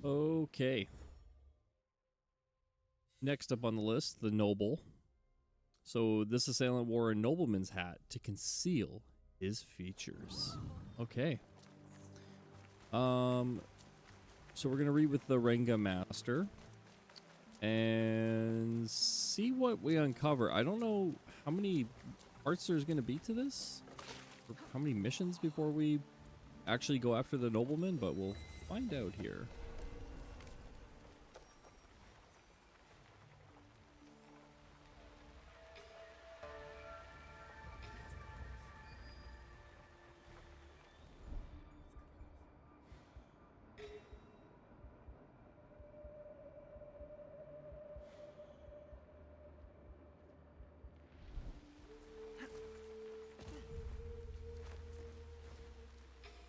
Okay. Next up on the list, the noble. So this assailant wore a nobleman's hat to conceal his features. Okay. So we're gonna read with the Renga Master and see what we uncover. I don't know how many parts there's gonna be to this, or how many missions before we actually go after the nobleman, but we'll find out here.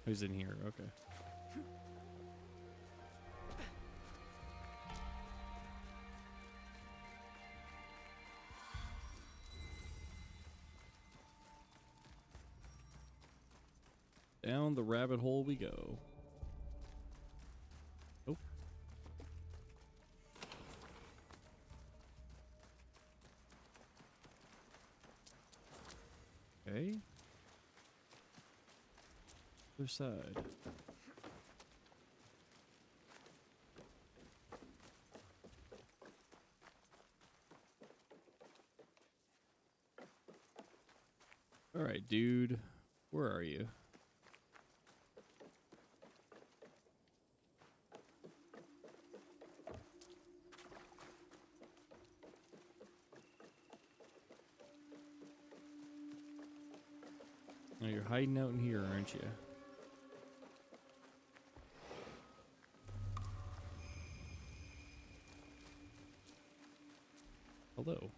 Who's in here? Okay. Down the rabbit hole we go. Oh. Okay. Other side. All right, dude. Where are you? Oh, you're hiding out in here, aren't you? Hello.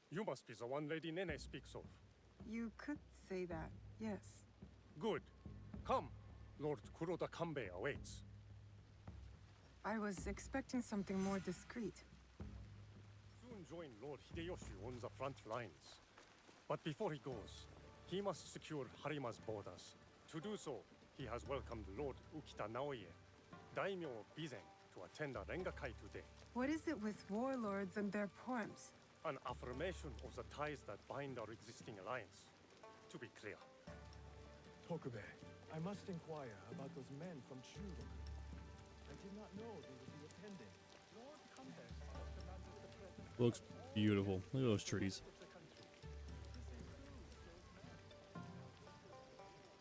You must be the one Lady Nene speaks of. You could say that, yes. Good. Come. Lord Kuroda Kanbei awaits. I was expecting something more discreet. Soon join Lord Hideyoshi on the front lines. But before he goes, he must secure Harima's borders. To do so, he has welcomed Lord UKITA Naoie, daimyo of Bizen, to attend a rengakai today. What is it with warlords and their poems? An affirmation of the ties that bind our existing alliance. To be clear. Tokubei, I must inquire about those men from Shuroku. I did not know they would be attending. Lord Kanbei commanded the present. Looks beautiful. Look at those trees.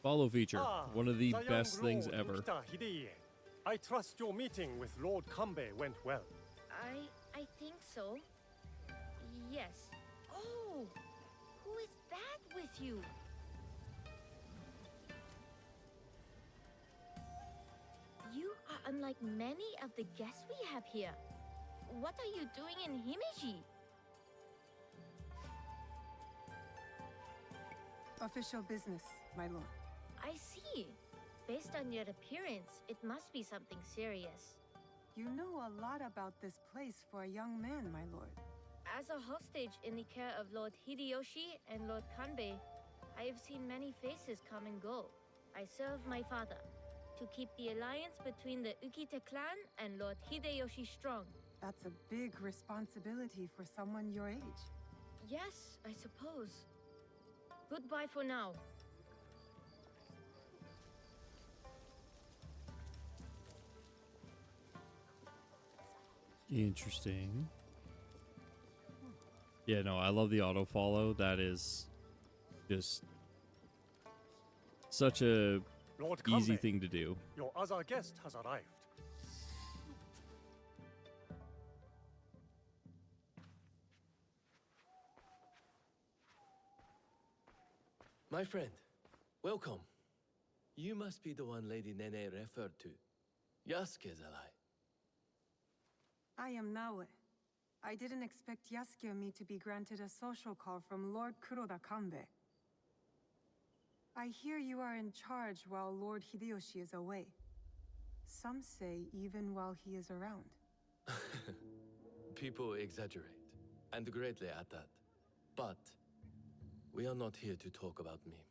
Follow feature. One of the best things ever. Hideie. I trust your meeting with Lord Kanbei went well. I think so. Yes. Oh! Who is that with you? You are unlike many of the guests we have here. What are you doing in Himeji? Official business, my lord. I see. Based on your appearance, it must be something serious. You know a lot about this place for a young man, my lord. As a hostage in the care of Lord Hideyoshi and Lord Kanbei, I have seen many faces come and go. I serve my father to keep the alliance between the UKITA clan and Lord Hideyoshi strong. That's a big responsibility for someone your age. Yes, I suppose. Goodbye for now. Interesting. Yeah, no, I love the auto follow. That is just such a Lord easy Kanbei, thing to do. your other guest has arrived. My friend, welcome. You must be the one Lady Nene referred to. Yasuke's ally. I am Naoe. I didn't expect Yasuke and me to be granted a social call from Lord Kuroda Kanbei. I hear you are in charge while Lord Hideyoshi is away. Some say even while he is around. People exaggerate, and greatly at that. But we are not here to talk about me.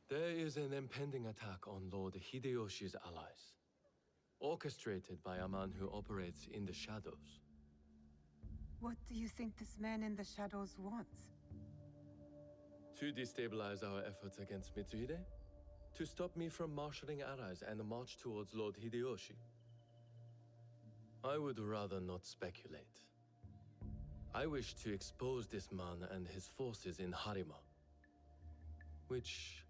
There is an impending attack on Lord Hideyoshi's allies, orchestrated by a man who operates in the shadows. What do you think this man in the shadows wants? To destabilize our efforts against Mitsuhide? To stop me from marshalling allies and march towards Lord Hideyoshi? I would rather not speculate. I wish to expose this man and his forces in Harima, which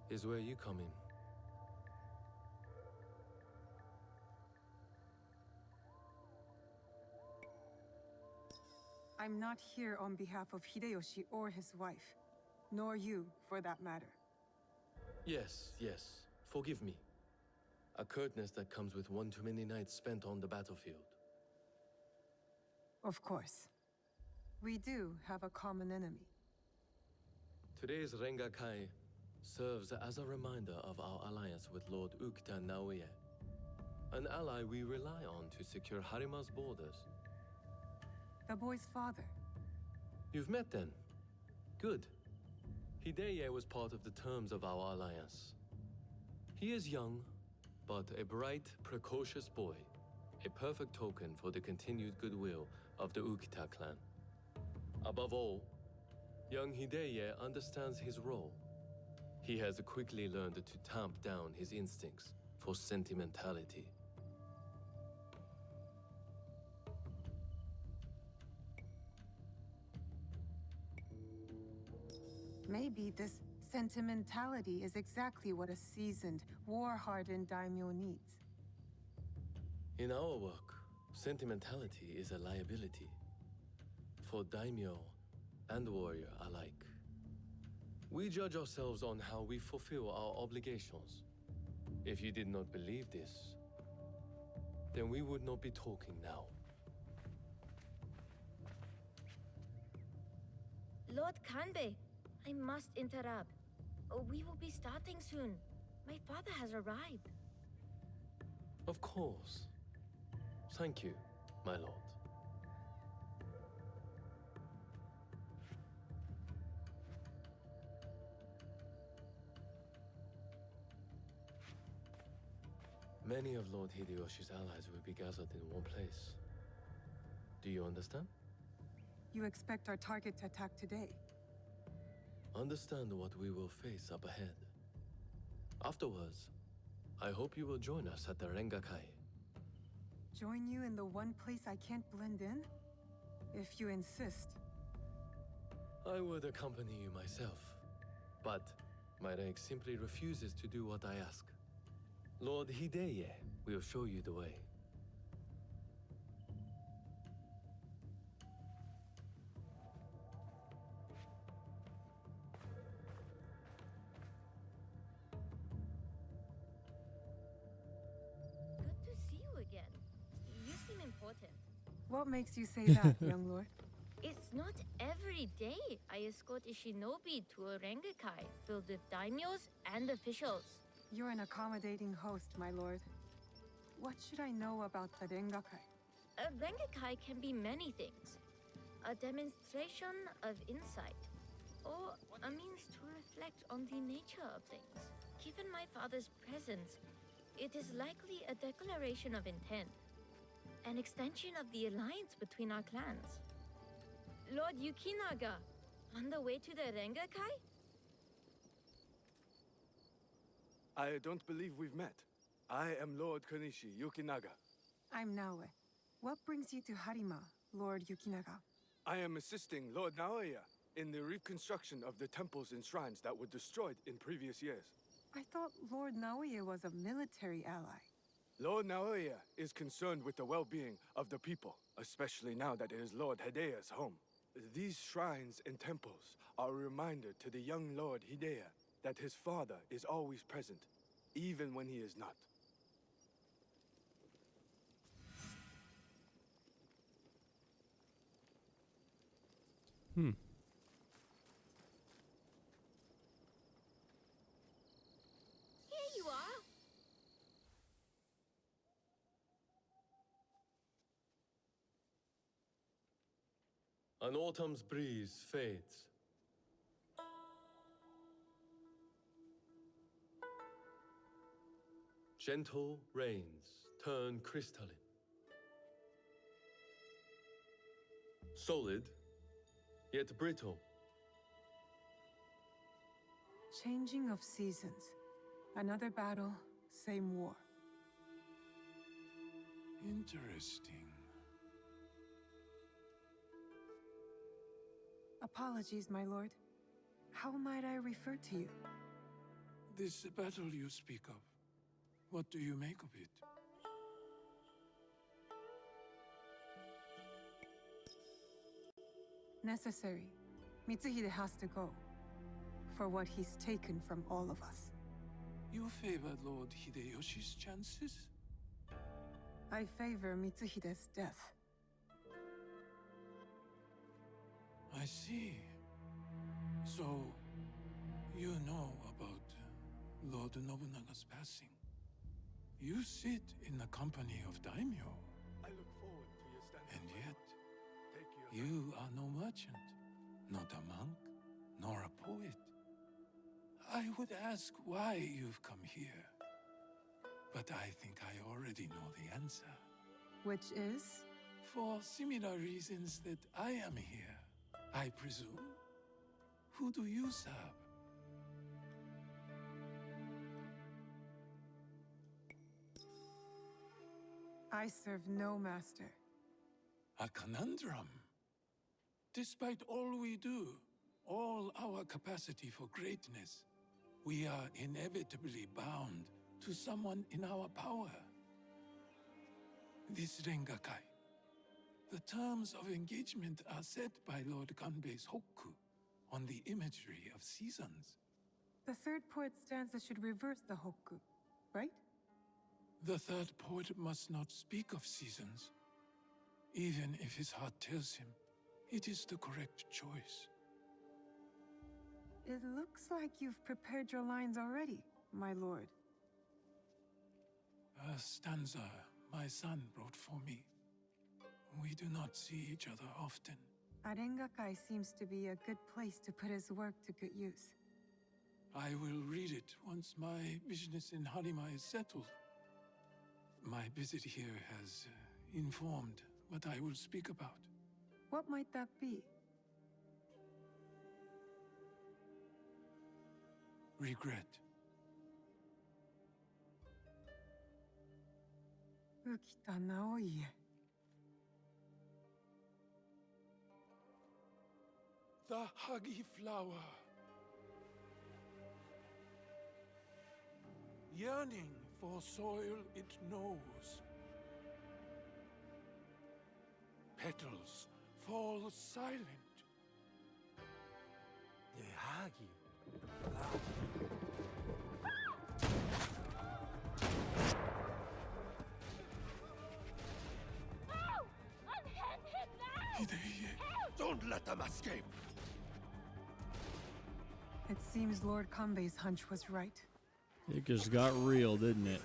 is where you come in. I'm not here on behalf of Hideyoshi or his wife. Nor you, for that matter. Yes, yes. Forgive me. A curtness that comes with one too many nights spent on the battlefield. Of course. We do have a common enemy. Today's rengakai serves as a reminder of our alliance with Lord UKITA Naoie, an ally we rely on to secure Harima's borders. The boy's father. You've met then? Good. Hideie was part of the terms of our alliance. He is young, but a bright, precocious boy, a perfect token for the continued goodwill of the UKITA clan. Above all, young Hideie understands his role. He has quickly learned to tamp down his instincts for sentimentality. Maybe this sentimentality is exactly what a seasoned, war-hardened daimyo needs. In our work, sentimentality is a liability for daimyo and warrior alike. We judge ourselves on how we fulfill our obligations. If you did not believe this, then we would not be talking now. Lord Kanbei, I must interrupt. We will be starting soon. My father has arrived. Of course. Thank you, my lord. Many of Lord Hideyoshi's allies will be gathered in one place. Do you understand? You expect our target to attack today? Understand what we will face up ahead. Afterwards, I hope you will join us at the rengakai. Join you in the one place I can't blend in? If you insist. I would accompany you myself, but my rank simply refuses to do what I ask. Lord Hideie will show you the way. Good to see you again. You seem important. What makes you say that, young lord? It's not every day I escort a shinobi to a rengakai filled with daimyos and officials. You're an accommodating host, my lord. What should I know about the rengakai? A rengakai can be many things. A demonstration of insight, or a means to reflect on the nature of things. Given my father's presence, it is likely a declaration of intent, an extension of the alliance between our clans. Lord Yukinaga, on the way to the rengakai? I don't believe we've met. I am Lord Konishi Yukinaga. I'm Naoe. What brings you to Harima, Lord Yukinaga? I am assisting Lord Naoie in the reconstruction of the temples and shrines that were destroyed in previous years. I thought Lord Naoie was a military ally. Lord Naoie is concerned with the well-being of the people, especially now that it is Lord Hidea's home. These shrines and temples are a reminder to the young Lord Hideie that his father is always present, even when he is not. Hmm. Here you are. An autumn's breeze fades. Gentle rains turn crystalline. Solid, yet brittle. Changing of seasons. Another battle, same war. Interesting. Apologies, my lord. How might I refer to you? This battle you speak of, what do you make of it? Necessary. Mitsuhide has to go. For what he's taken from all of us. You favor Lord Hideyoshi's chances? I favor Mitsuhide's death. I see. So, you know about Lord Nobunaga's passing. You sit in the company of daimyo, I look forward to your standing. and by. yet Take your you are no merchant, not a monk, nor a poet. I would ask why you've come here, but I think I already know the answer. Which is? For similar reasons that I am here, I presume. Who do you serve? I serve no master. A conundrum. Despite all we do, all our capacity for greatness, we are inevitably bound to someone in our power. This rengakai. The terms of engagement are set by Lord Kanbei's hokku on the imagery of seasons. The third poet stanza should reverse the hokku, right? The third poet must not speak of seasons. Even if his heart tells him, it is the correct choice. It looks like you've prepared your lines already, my lord. A stanza my son wrote for me. We do not see each other often. Rengakai seems to be a good place to put his work to good use. I will read it once my business in Harima is settled. My visit here has informed what I will speak about. What might that be? Regret. UKITA Naoie. The huggy flower. Yearning for soil it knows. Petals fall silent. Oh! Unhand that! Hideie. Don't let them escape! It seems Lord Kanbei's hunch was right. It just got real, didn't it?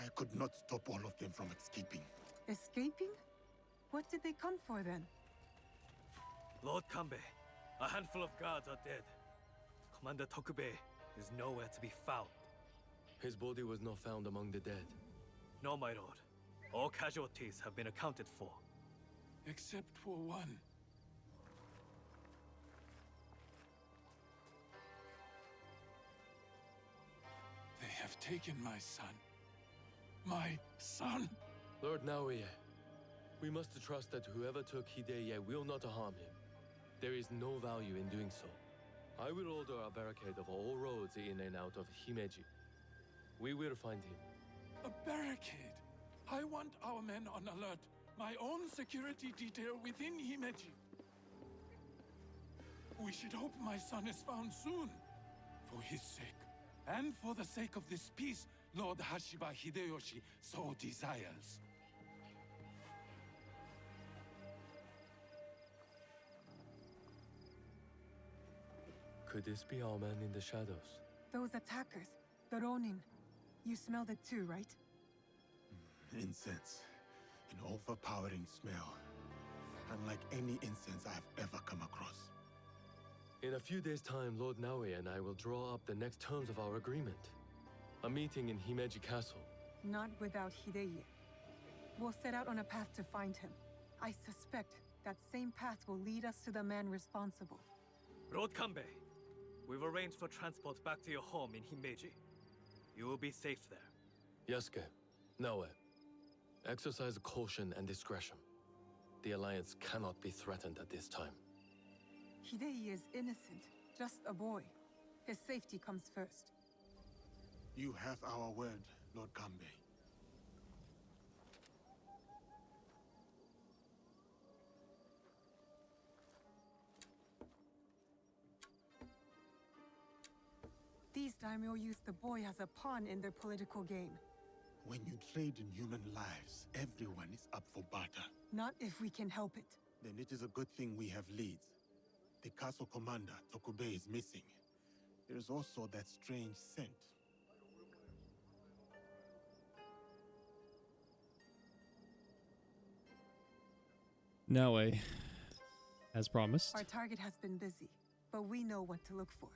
I could not stop all of them from escaping. Escaping? What did they come for then? Lord Kanbei, a handful of guards are dead. Commander Tokubei is nowhere to be found. His body was not found among the dead. No, my lord. All casualties have been accounted for. Except for one. They have taken my son. My son! Lord Naoie, we must trust that whoever took Hideie will not harm him. There is no value in doing so. I will order a barricade of all roads in and out of Himeji. We will find him. A barricade! I want our men on alert my own security detail within Himeji. We should hope my son is found soon. For his sake, and for the sake of this peace Lord Hashiba Hideyoshi so desires. Could this be our man in the shadows? Those attackers, the Ronin. You smelled it too, right? Incense. An overpowering smell. Unlike any incense I've ever come across. In a few days' time, Lord Naoe and I will draw up the next terms of our agreement. A meeting in Himeji Castle. Not without Hideie. We'll set out on a path to find him. I suspect that same path will lead us to the man responsible. Lord Kanbei, we've arranged for transport back to your home in Himeji. You will be safe there. Yasuke, Naoe, exercise caution and discretion. The Alliance cannot be threatened at this time. Hideie is innocent, just a boy. His safety comes first. You have our word, Lord Kanbei. These daimyo use the boy as a pawn in their political game. When you trade in human lives, everyone is up for barter. Not if we can help it. Then it is a good thing we have leads. The castle commander, Tokubei, is missing. There is also that strange scent. Naoe, as promised. Our target has been busy, but we know what to look for.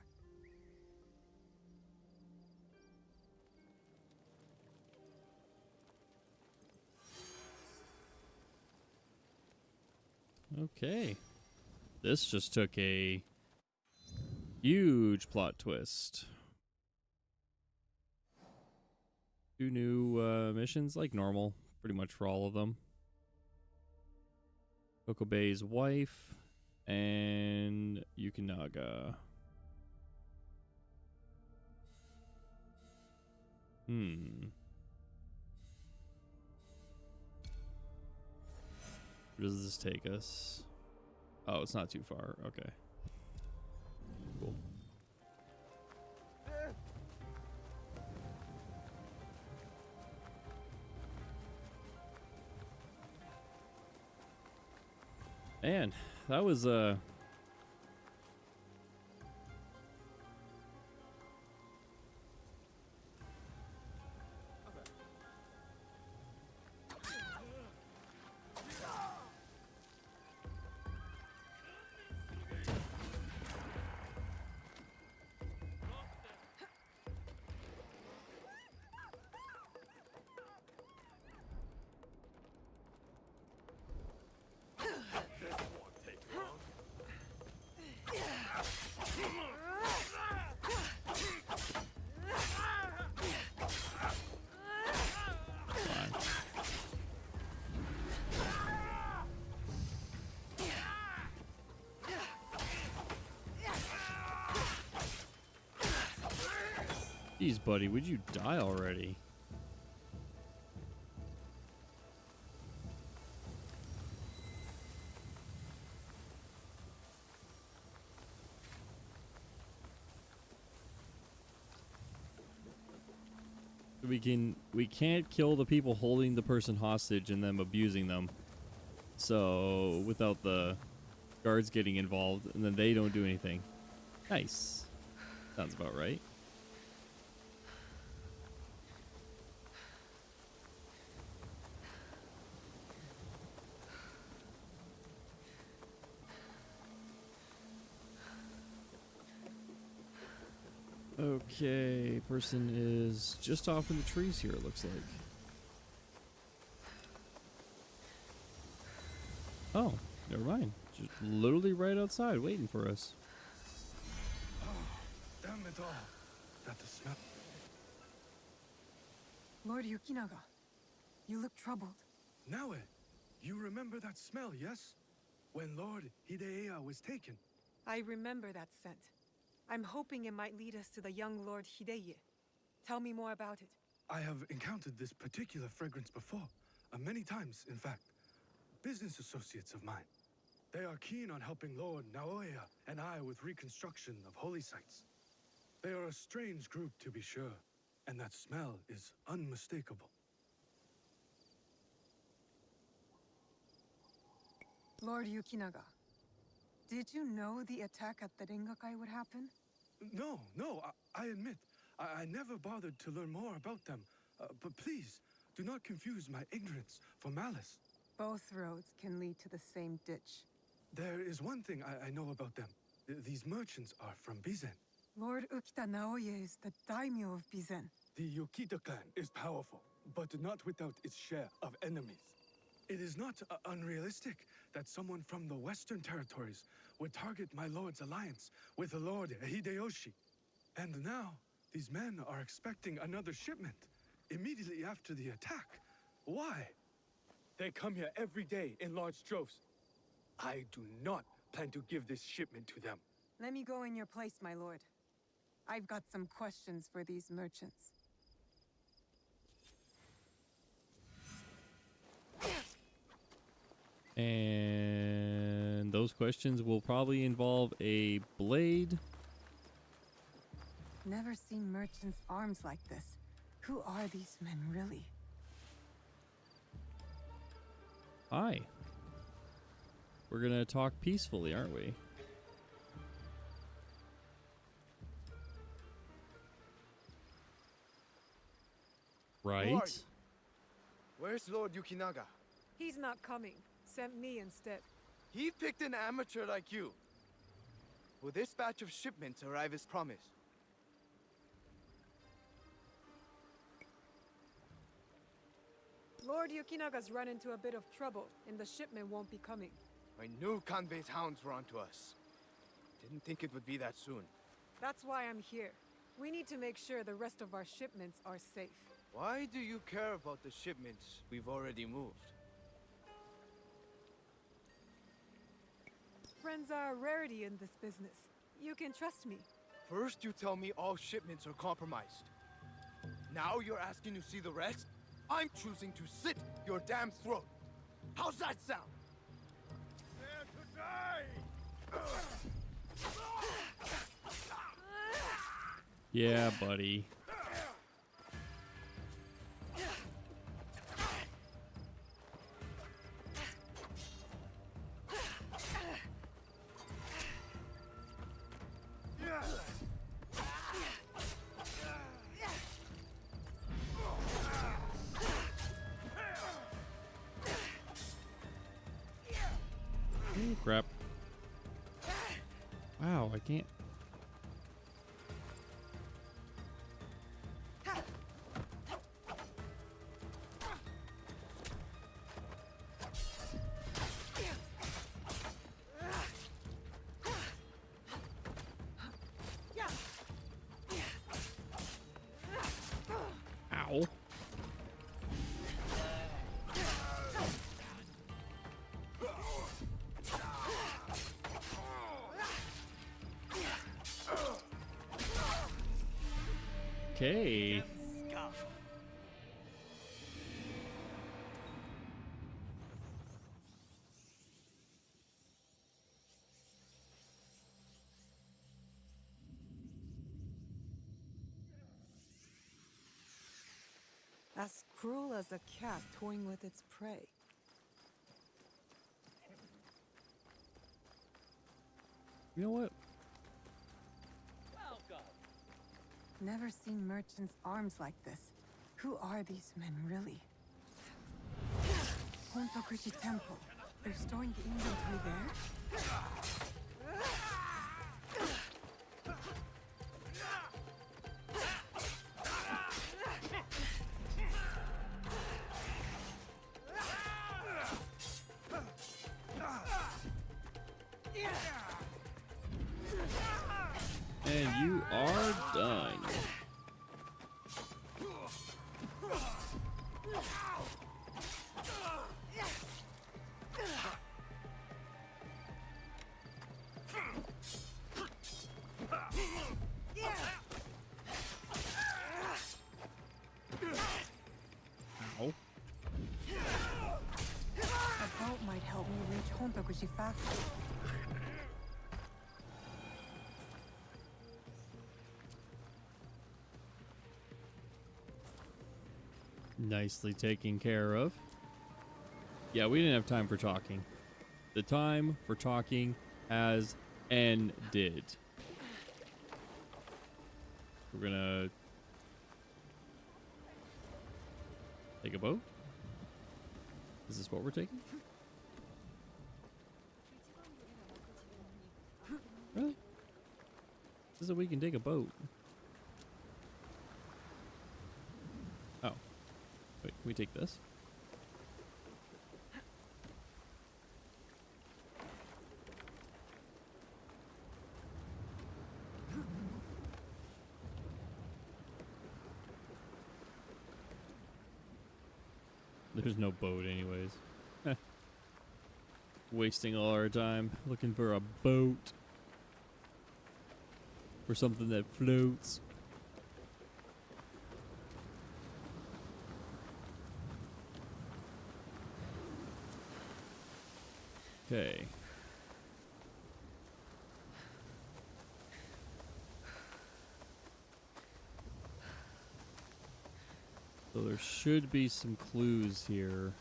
Okay. This just took a huge plot twist. 2 new missions, like normal, pretty much for all of them. Tokubei's wife and Yukinaga. Where does this take us? Oh, it's not too far. Okay. Cool. Man, that was Jeez, buddy, would you die already? We can't kill the people holding the person hostage and them abusing them. So without the guards getting involved, and then they don't do anything. Nice. Sounds about right. Okay, person is just off in the trees here, it looks like. Oh, never mind. Just literally right outside waiting for us. Oh, damn it all. That the smell. Lord Yukinaga, you look troubled. Naoe, you remember that smell, yes? When Lord Hideie was taken. I remember that scent. I'm hoping it might lead us to the young Lord Hideie. Tell me more about it. I have encountered this particular fragrance before. Many times, in fact. business associates of mine. They are keen on helping Lord Naoie and I with reconstruction of holy sites. They are a strange group, to be sure, and that smell is unmistakable. Lord Yukinaga, did you know the attack at the rengakai would happen? No, I admit, I never bothered to learn more about them. But please, do not confuse my ignorance for malice. Both roads can lead to the same ditch. There is one thing I know about them. These merchants are from Bizen. Lord Ukita Naoie is the daimyo of Bizen. The UKITA clan is powerful, but not without its share of enemies. It is not unrealistic that someone from the Western territories would target my lord's alliance with Lord Hideyoshi. And now, these men are expecting another shipment immediately after the attack. Why? They come here every day in large droves. I do not plan to give this shipment to them. Let me go in your place, my lord. I've got some questions for these merchants. And those questions will probably involve a blade. Never seen merchants' arms like this. Who are these men, really? Hi. We're gonna talk peacefully, aren't we? Right? Lord. Where's Lord Yukinaga? He's not coming. Sent me instead. He picked an amateur like you. Will this batch of shipments arrive as promised? Lord Yukinaga's run into a bit of trouble, and the shipment won't be coming. I knew Kanbei's hounds were onto us. Didn't think it would be that soon. That's why I'm here. We need to make sure the rest of our shipments are safe. Why do you care about the shipments we've already moved? Friends are a rarity in this business. You can trust me. First you tell me all shipments are compromised. Now you're asking to see the rest? I'm choosing to slit your damn throat. How's that sound? Dare to die! Yeah, buddy. Oh, crap. Wow, I can't. Ow. Okay. As cruel as a cat toying with its prey. You know what? Never seen merchants' arms like this. Who are these men, really? Hontokuji Temple. They're storing the inventory there? And you are done. About my Fujibayashi. Nicely taken care of. Yeah, we didn't have time for talking. The time for talking has ended. We're gonna take a boat. Is this what we're taking? Really? This is we can take a boat. Oh. Wait, can we take this? There's no boat anyways. Wasting all our time looking for a boat. Or something that floats. Okay. So there should be some clues here.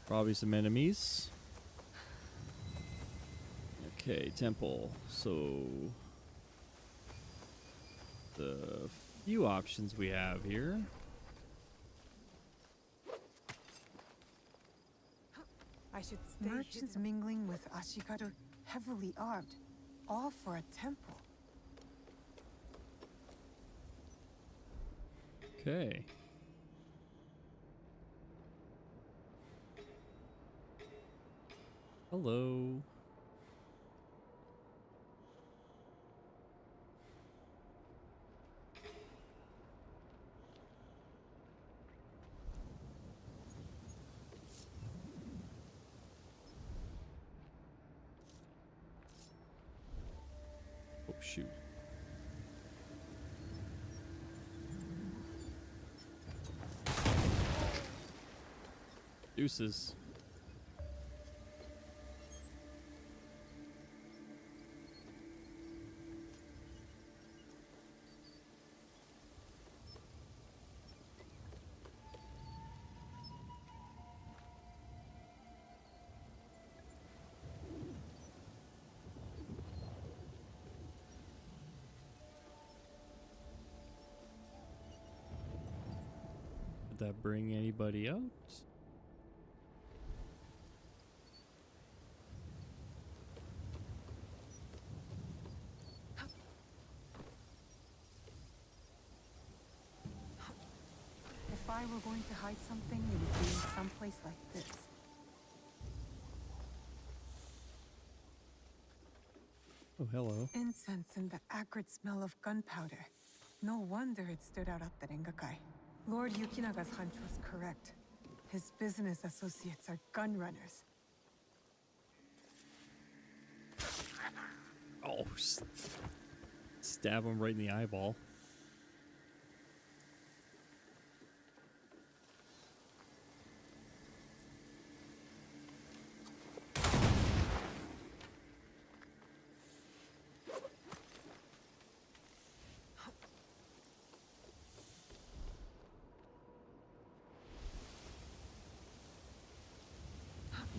Probably some enemies. Okay, temple. So the few options we have here. I should stay. Merchants mingling with Ashikaru, heavily armed, all for a temple. Okay. Hello. Oh, shoot. Deuces. Did that bring anybody out? If I were going to hide something, it would be in some place like this. Oh, hello. Incense and the acrid smell of gunpowder. No wonder it stood out at the rengakai. Lord Yukinaga's hunch was correct. His business associates are gun runners. Oh, stab him right in the eyeball.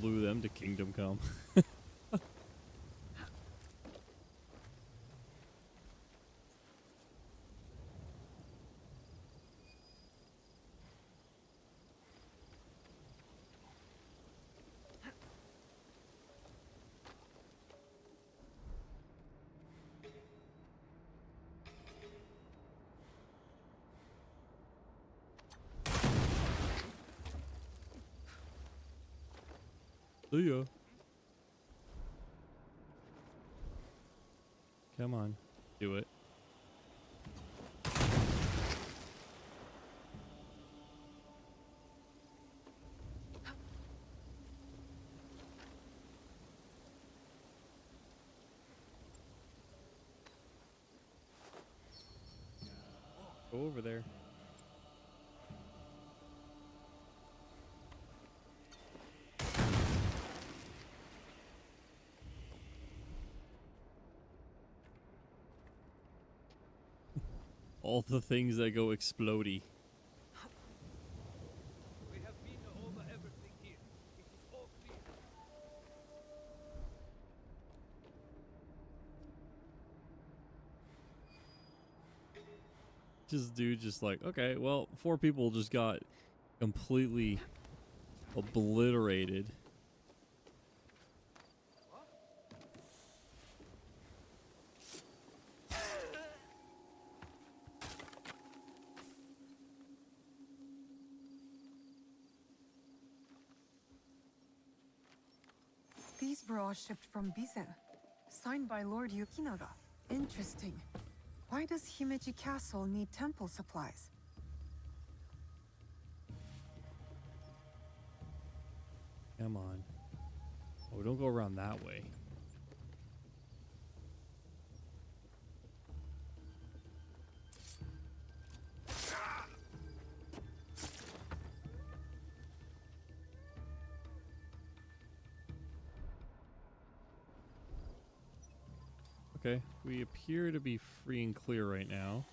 Blew them to Kingdom Come. See ya. Come on, do it. Go over there. All the things that go explodey. We have been over everything here. It is all clear. Just dude, just like, okay, well, 4 people just got completely obliterated. These were all shipped from Bizen, signed by Lord Yukinaga. Interesting. Why does Himeji Castle need temple supplies? Come on. Oh, don't go around that way. Okay, we appear to be free and clear right now.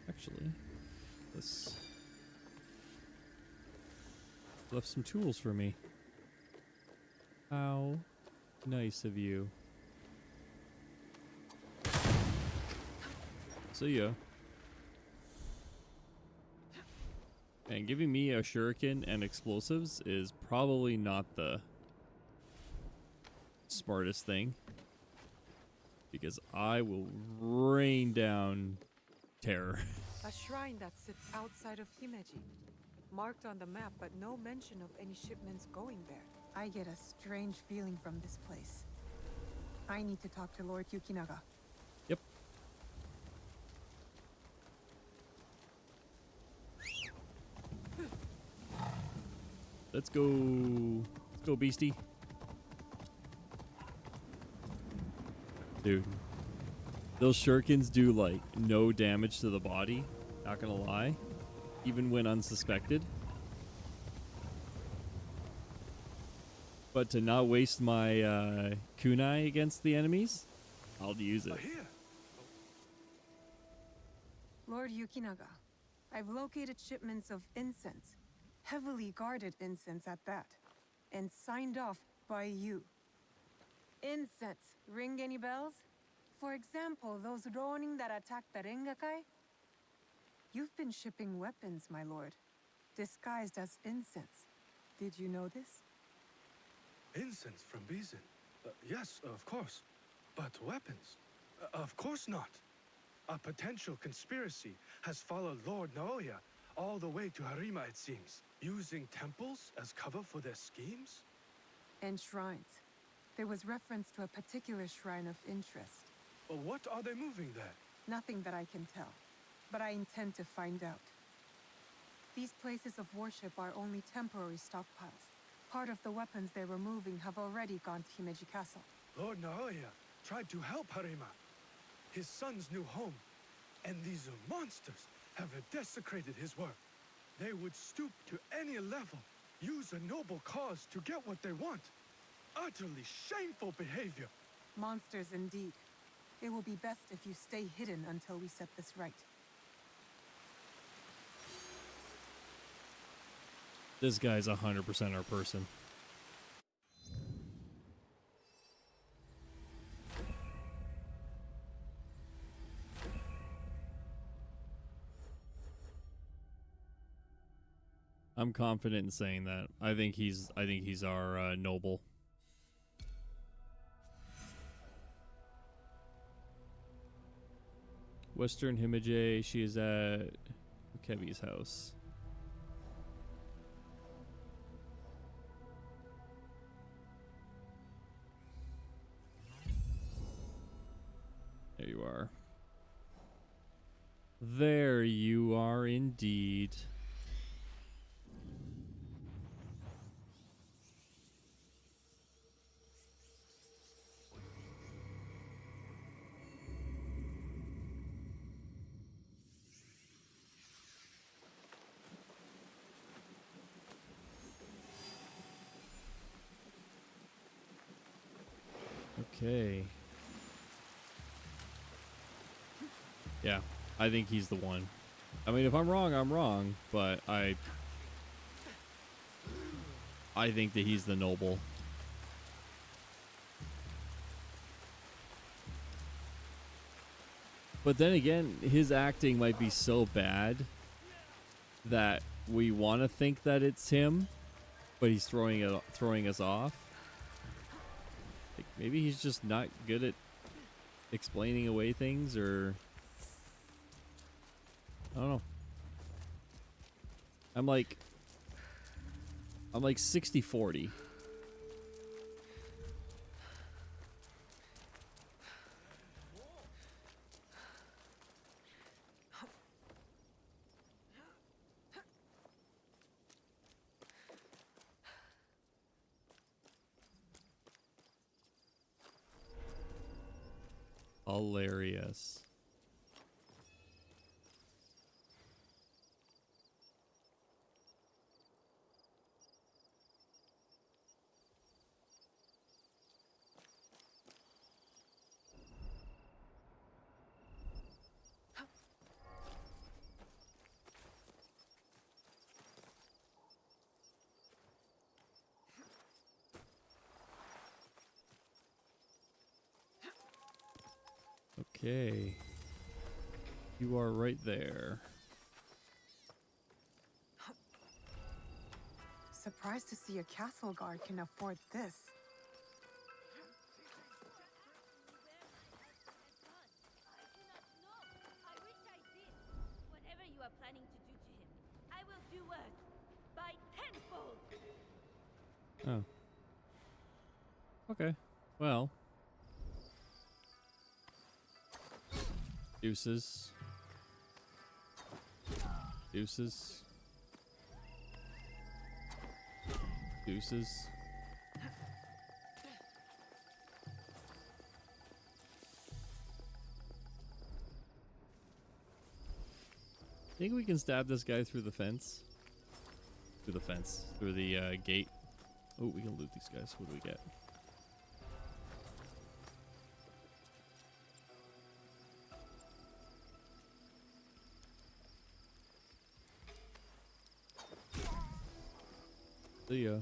Actually, this left some tools for me. How nice of you. See ya. And giving me a shuriken and explosives is probably not the smartest thing, because I will rain down terror. A shrine that sits outside of Himeji. Marked on the map, but no mention of any shipments going there. I get a strange feeling from this place. I need to talk to Lord Yukinaga. Yep. Let's go. Let's go, beastie. Dude. Those shurikens do, like, no damage to the body. Not gonna lie. Even when unsuspected. But to not waste my kunai against the enemies, I'll use it. Lord Yukinaga, I've located shipments of incense. Heavily guarded incense at that. And signed off by you. Incense, ring any bells? For example, those Ronin that attacked the rengakai? You've been shipping weapons, my lord. Disguised as incense. Did you know this? Incense from Bizen? Yes, of course. But weapons? Of course not. A potential conspiracy has followed Lord Naoie all the way to Harima, it seems. Using temples as cover for their schemes? And shrines. There was reference to a particular shrine of interest. What are they moving there? Nothing that I can tell, but I intend to find out. These places of worship are only temporary stockpiles. Part of the weapons they're removing have already gone to Himeji Castle. Lord Naoie tried to help Harima, his son's new home, and these monsters have desecrated his work. They would stoop to any level, use a noble cause to get what they want. Utterly shameful behavior. Monsters indeed. It will be best if you stay hidden until we set this right. This guy's 100% our person. I'm confident in saying that. I think he's our noble. Western Himeji, she is at Kevi's house. There you are. There you are indeed. Okay. Yeah, I think he's the one. I mean, if I'm wrong, I'm wrong, but I think that he's the noble. But then again, his acting might be so bad that we want to think that it's him, but he's throwing us off. Like, maybe he's just not good at explaining away things, or I don't know. I'm like 60-40. Hilarious. Okay. You are right there. Surprised to see a castle guard can afford this. Whatever you are planning to do to him, I will do worse by tenfold. Oh. Okay. Well. Deuces. Deuces. Deuces. Think we can stab this guy through the fence? Through the fence. Through the gate. Oh, we can loot these guys. What do we get? See ya.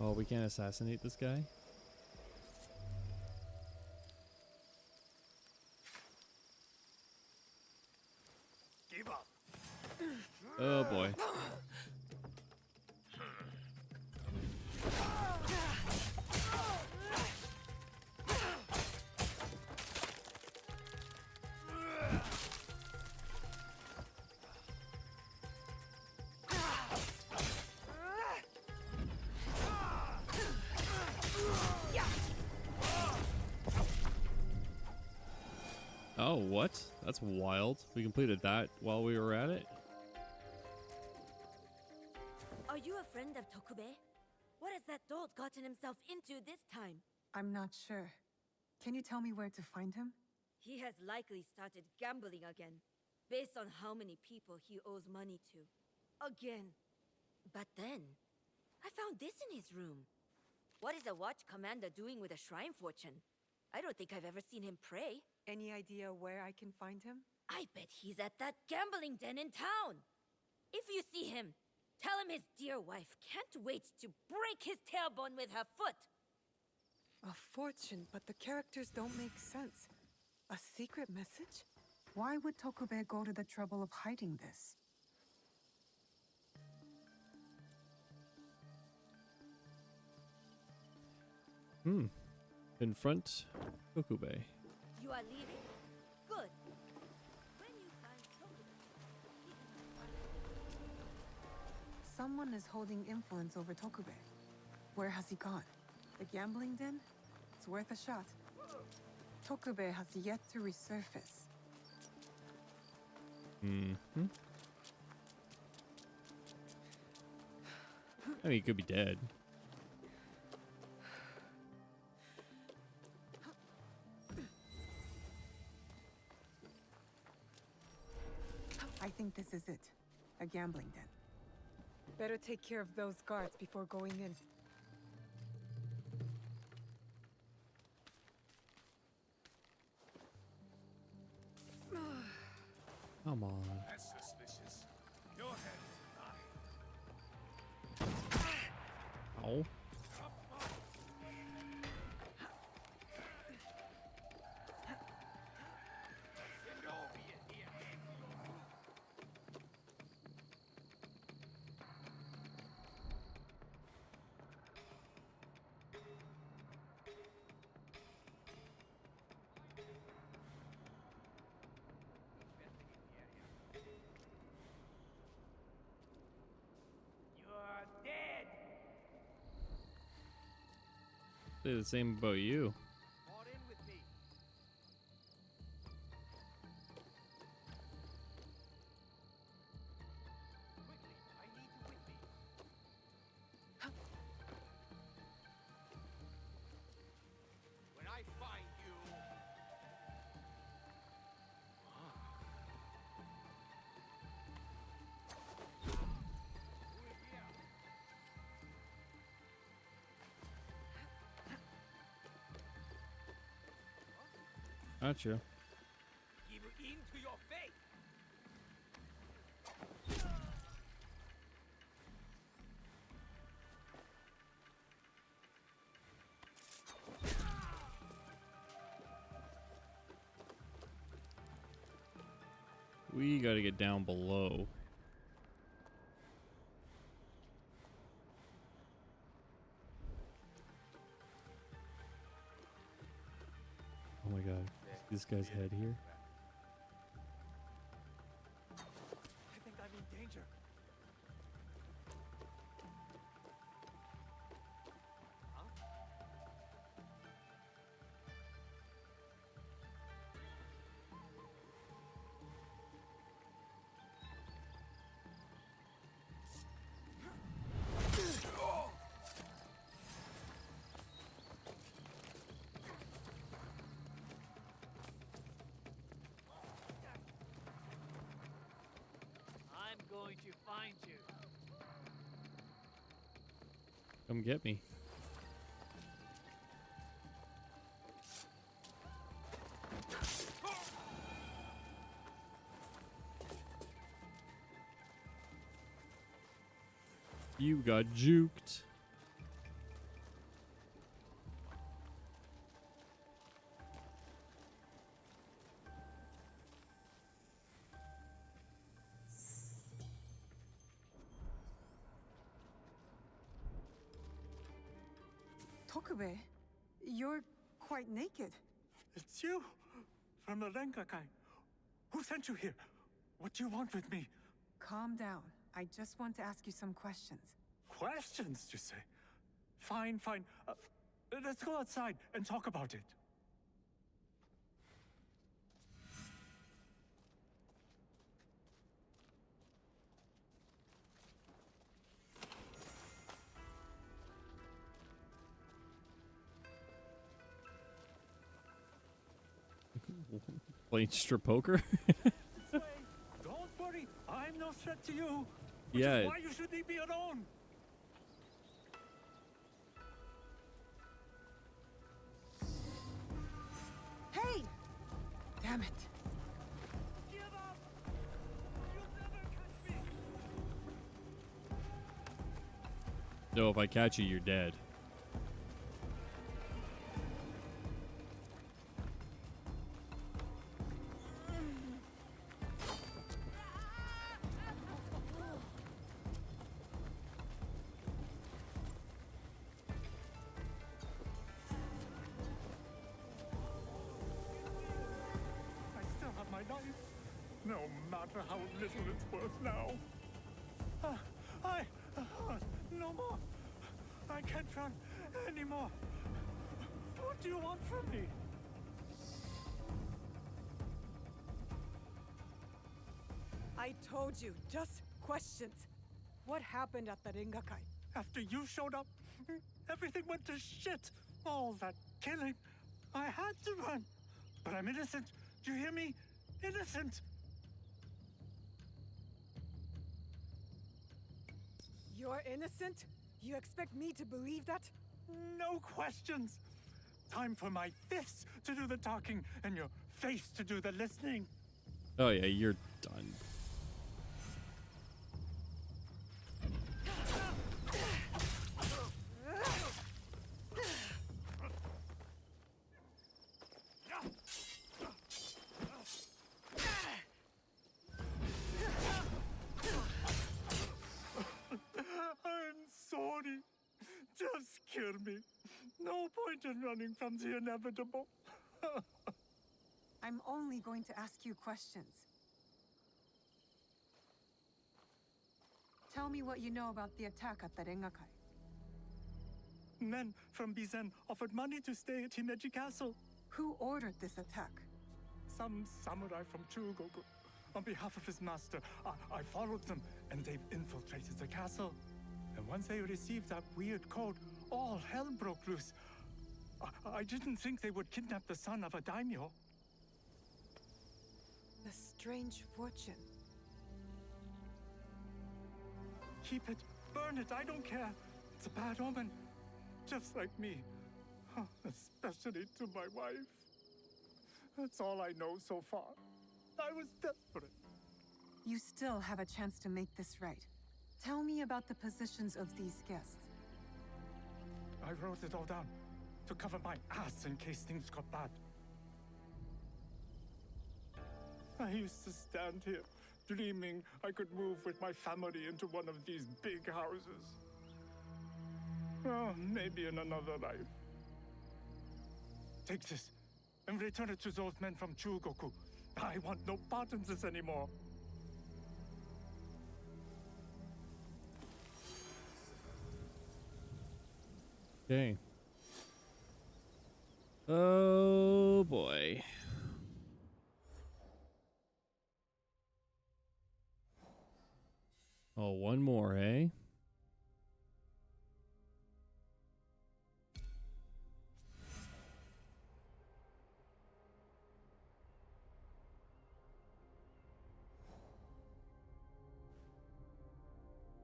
Oh, we can't assassinate this guy? Give up. Oh boy. Oh, what? That's wild. We completed that while we were at it? Are you a friend of Tokubei? What has that dolt gotten himself into this time? I'm not sure. Can you tell me where to find him? He has likely started gambling again, based on how many people he owes money to. Again. But then, I found this in his room. What is a watch commander doing with a shrine fortune? I don't think I've ever seen him pray. Any idea where I can find him? I bet he's at that gambling den in town. If you see him, tell him his dear wife can't wait to break his tailbone with her foot. A fortune, but the characters don't make sense. A secret message? Why would Tokubei go to the trouble of hiding this? Confront Tokubei. You are leaving? Good. When you find Tokubei, Someone is holding influence over Tokubei. Where has he gone? The gambling den? It's worth a shot. Tokubei has yet to resurface. I mean, he could be dead. I think this is it. A gambling den. Better take care of those guards before going in. Come on. That's suspicious. Your head is high. Ow. Say the same about you. Fall in with me. Quickly, I need you with me. When I find you. Who is here? Gotcha. Give in to your fate. We gotta get down below. Oh my god. This guy's head here. I think I'm in danger. I'm going to find you. Come get me. You got juked. Tokubei, you're quite naked. It's you! From the rengakai. Who sent you here? What do you want with me? Calm down. I just want to ask you some questions. Questions, you say? Fine, fine. Let's go outside and talk about it. Playing strip poker? This way. Don't worry, I'm no threat to you. Which Yeah. is why you should leave me alone. Hey! Damn it. Give up! You'll never catch me! No, if I catch you, you're dead. I still have my life. No matter how little it's worth now. No more. I can't run anymore. What do you want from me? I told you, just questions. What happened at the rengakai? After you showed up, everything went to shit. All that killing. I had to run. But I'm innocent. Do you hear me? Innocent. You're innocent? You expect me to believe that? No questions. Time for my fists to do the talking and your face to do the listening. Oh yeah, you're done. I'm sorry. Just kill me. No point in running from the inevitable. I'm only going to ask you questions. Tell me what you know about the attack at the rengakai. Men from Bizen offered money to stay at Himeji Castle. Who ordered this attack? Some samurai from Chugoku. On behalf of his master, I followed them, and they've infiltrated the castle. And once they received that weird code, all hell broke loose. I didn't think they would kidnap the son of a daimyo. The strange fortune. Keep it, burn it, I don't care. It's a bad omen, just like me. Especially to my wife. That's all I know so far. I was desperate. You still have a chance to make this right. Tell me about the positions of these guests. I wrote it all down to cover my ass in case things got bad. I used to stand here, dreaming I could move with my family into one of these big houses. Oh, maybe in another life. Take this, and return it to those men from Chugoku. I want no part in this anymore. Okay. Oh boy. Oh, one more, eh?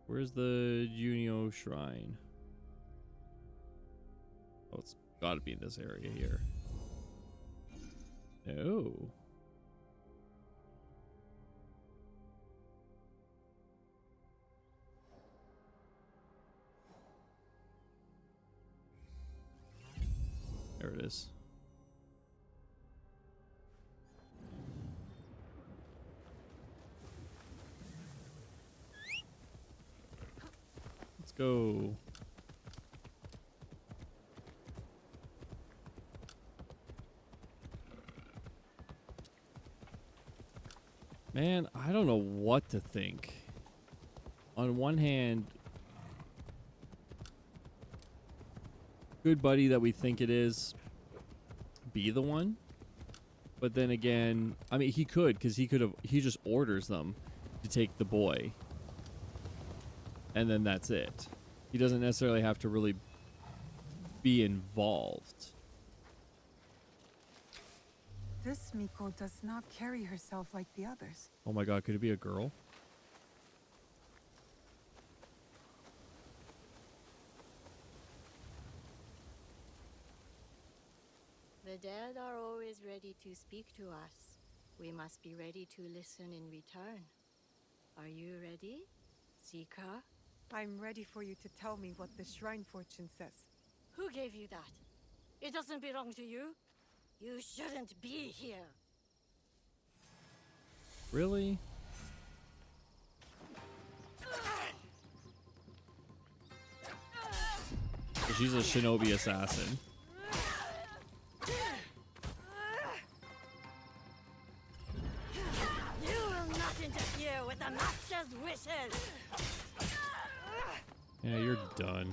Where's the Junio Shrine? Oh, it's gotta be in this area here. No. There it is. Let's go. Man, I don't know what to think. On one hand, good buddy that we think it is, be the one. But then again, I mean, he could, because he just orders them to take the boy. And then that's it. He doesn't necessarily have to really be involved. This Miko does not carry herself like the others. Oh my god, could it be a girl? The dead are always ready to speak to us. We must be ready to listen in return. Are you ready, Seeker? I'm ready for you to tell me what the shrine fortune says. Who gave you that? It doesn't belong to you. You shouldn't be here. Really? So she's a shinobi assassin. You will not interfere with the master's wishes. Yeah, you're done.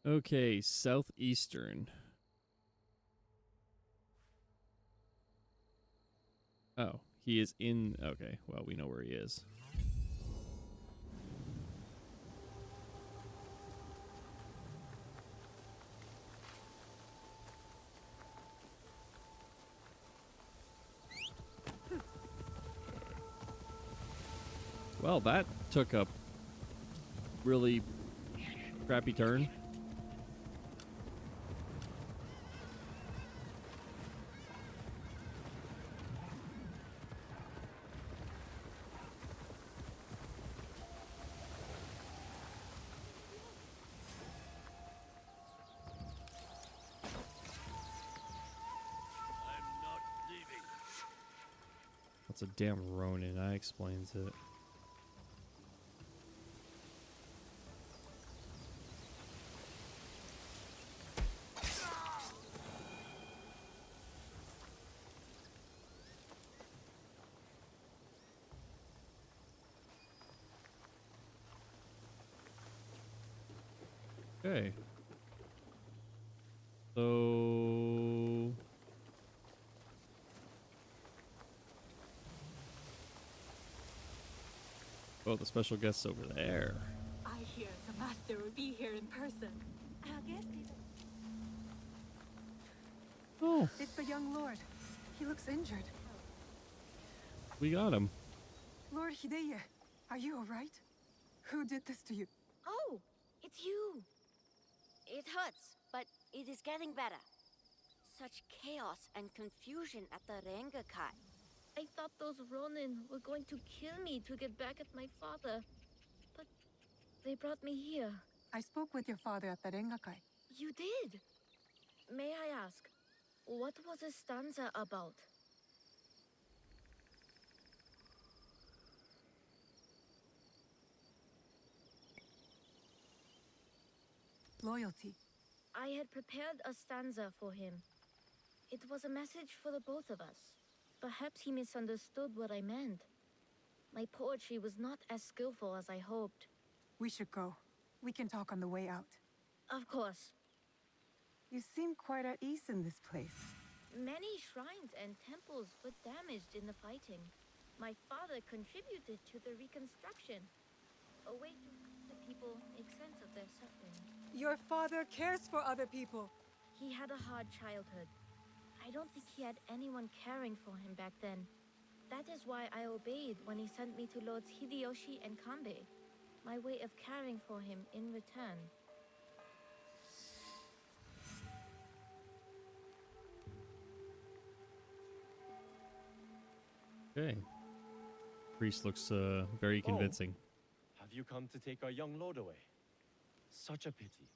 Okay, southeastern. Oh, he is in... Okay, well, we know where he is. Well, that took a really crappy turn. That's a damn Ronin. That explains it. Okay. So... Oh, the special guest's over there. I hear the master will be here in person. I guess people... Oh. It's the young lord. He looks injured. We got him. Lord Hideie, are you alright? Who did this to you? Oh, it's you. It hurts, but it is getting better. Such chaos and confusion at the rengakai. I thought those Ronin were going to kill me to get back at my father. But they brought me here. I spoke with your father at the rengakai. You did? May I ask, what was a stanza about? Loyalty. I had prepared a stanza for him. It was a message for the both of us. Perhaps he misunderstood what I meant. My poetry was not as skillful as I hoped. We should go. We can talk on the way out. Of course. You seem quite at ease in this place. Many shrines and temples were damaged in the fighting. My father contributed to the reconstruction. A way to help the people make sense of their suffering. Your father cares for other people. He had a hard childhood. I don't think he had anyone caring for him back then. That is why I obeyed when he sent me to Lords Hideyoshi and Kanbei. My way of caring for him in return. Okay. Priest looks very convincing. Have you come to take our young lord away? Such a pity.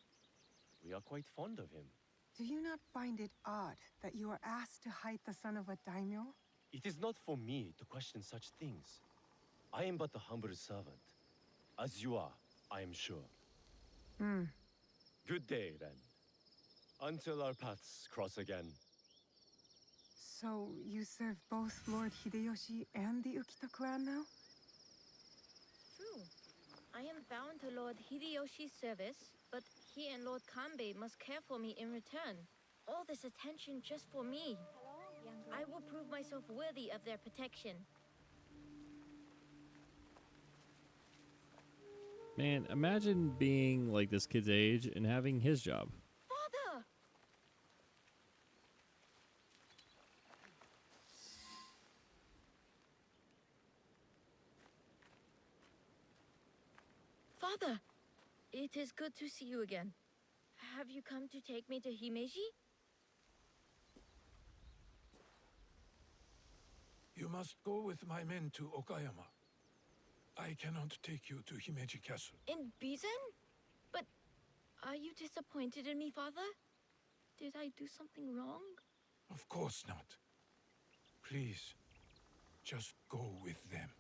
We are quite fond of him. Do you not find it odd that you are asked to hide the son of a daimyo? It is not for me to question such things. I am but a humble servant. As you are, I am sure. Good day, then. Until our paths cross again. So, you serve both Lord Hideyoshi and the Ukita clan now? True. I am bound to Lord Hideyoshi's service, but he and Lord Kanbei must care for me in return. All this attention just for me. I will prove myself worthy of their protection. Man, imagine being like this kid's age and having his job. Father! Father! It is good to see you again. Have you come to take me to Himeji? You must go with my men to Okayama. I cannot take you to Himeji Castle. In Bizen? But are you disappointed in me, Father? Did I do something wrong? Of course not. Please, just go with them.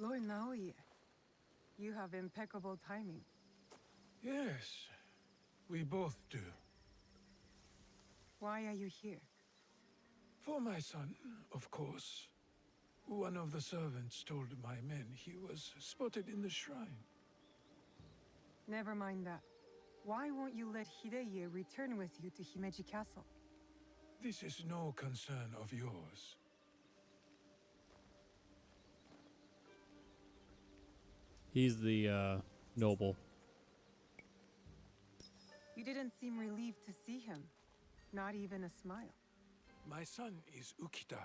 Lord Naoie, you have impeccable timing. Yes, We both do. Why are you here? For my son, of course. One of the servants told my men he was spotted in the shrine. Never mind that. Why won't you let Hideie return with you to Himeji Castle? This is no concern of yours. He's the noble. You didn't seem relieved to see him. Not even a smile. My son is UKITA.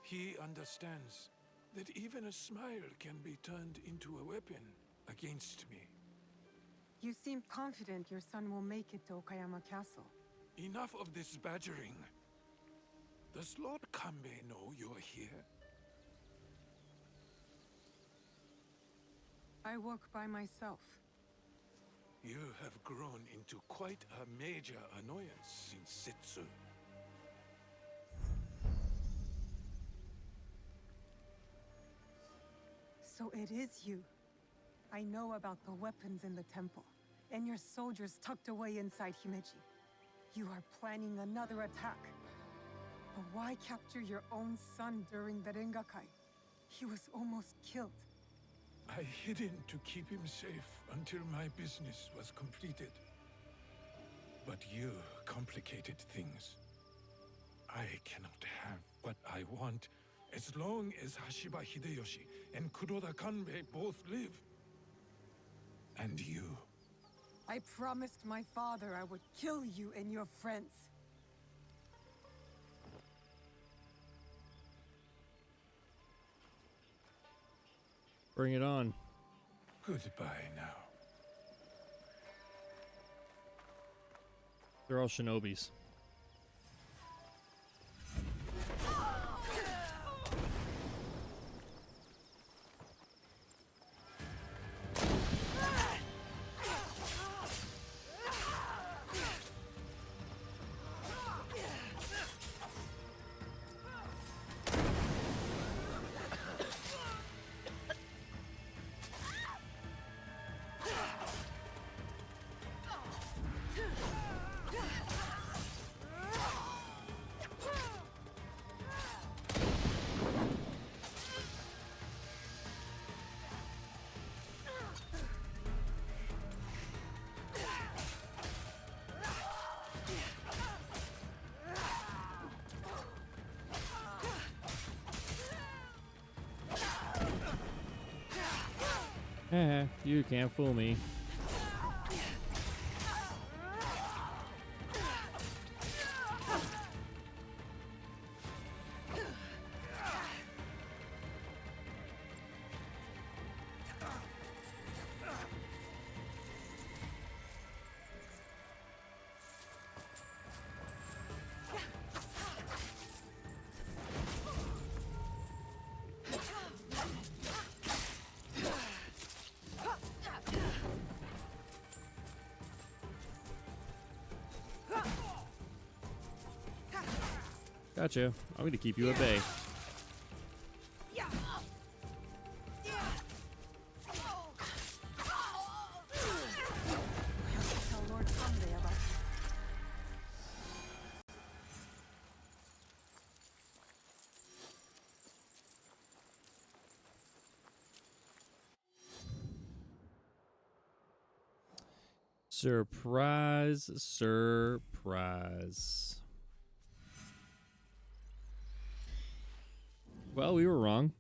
He understands that even a smile can be turned into a weapon against me. You seem confident your son will make it to Okayama Castle. Enough of this badgering. Does Lord Kanbei know you're here? I work by myself. You have grown into quite a major annoyance in Setsu. So it is you. I know about the weapons in the temple, and your soldiers tucked away inside Himeji. You are planning another attack. But why capture your own son during the rengakai? He was almost killed. I hid him to keep him safe until my business was completed. But you complicated things. I cannot have what I want as long as Hashiba Hideyoshi and Kuroda Kanbei both live. And you. I promised my father I would kill you and your friends. Bring it on. Goodbye now. They're all shinobis. You can't fool me. Gotcha. I'm going to keep you at bay. Surprise, surprise. Well, we were wrong.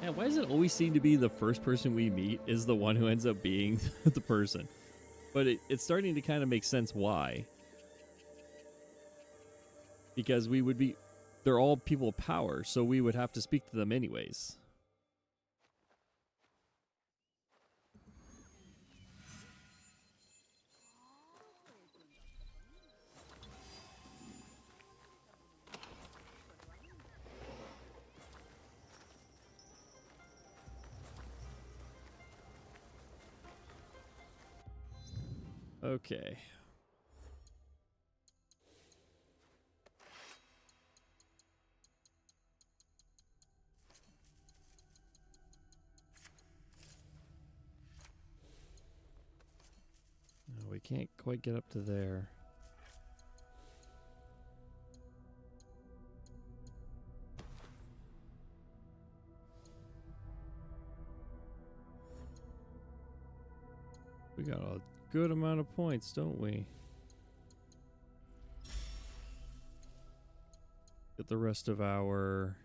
Yeah, why does it always seem to be the first person we meet is the one who ends up being the person? But it's starting to kind of make sense why. Because we would be... They're all people of power, so we would have to speak to them anyways. Okay. can't quite get up to there. We got a good amount of points, don't we? Get the rest of our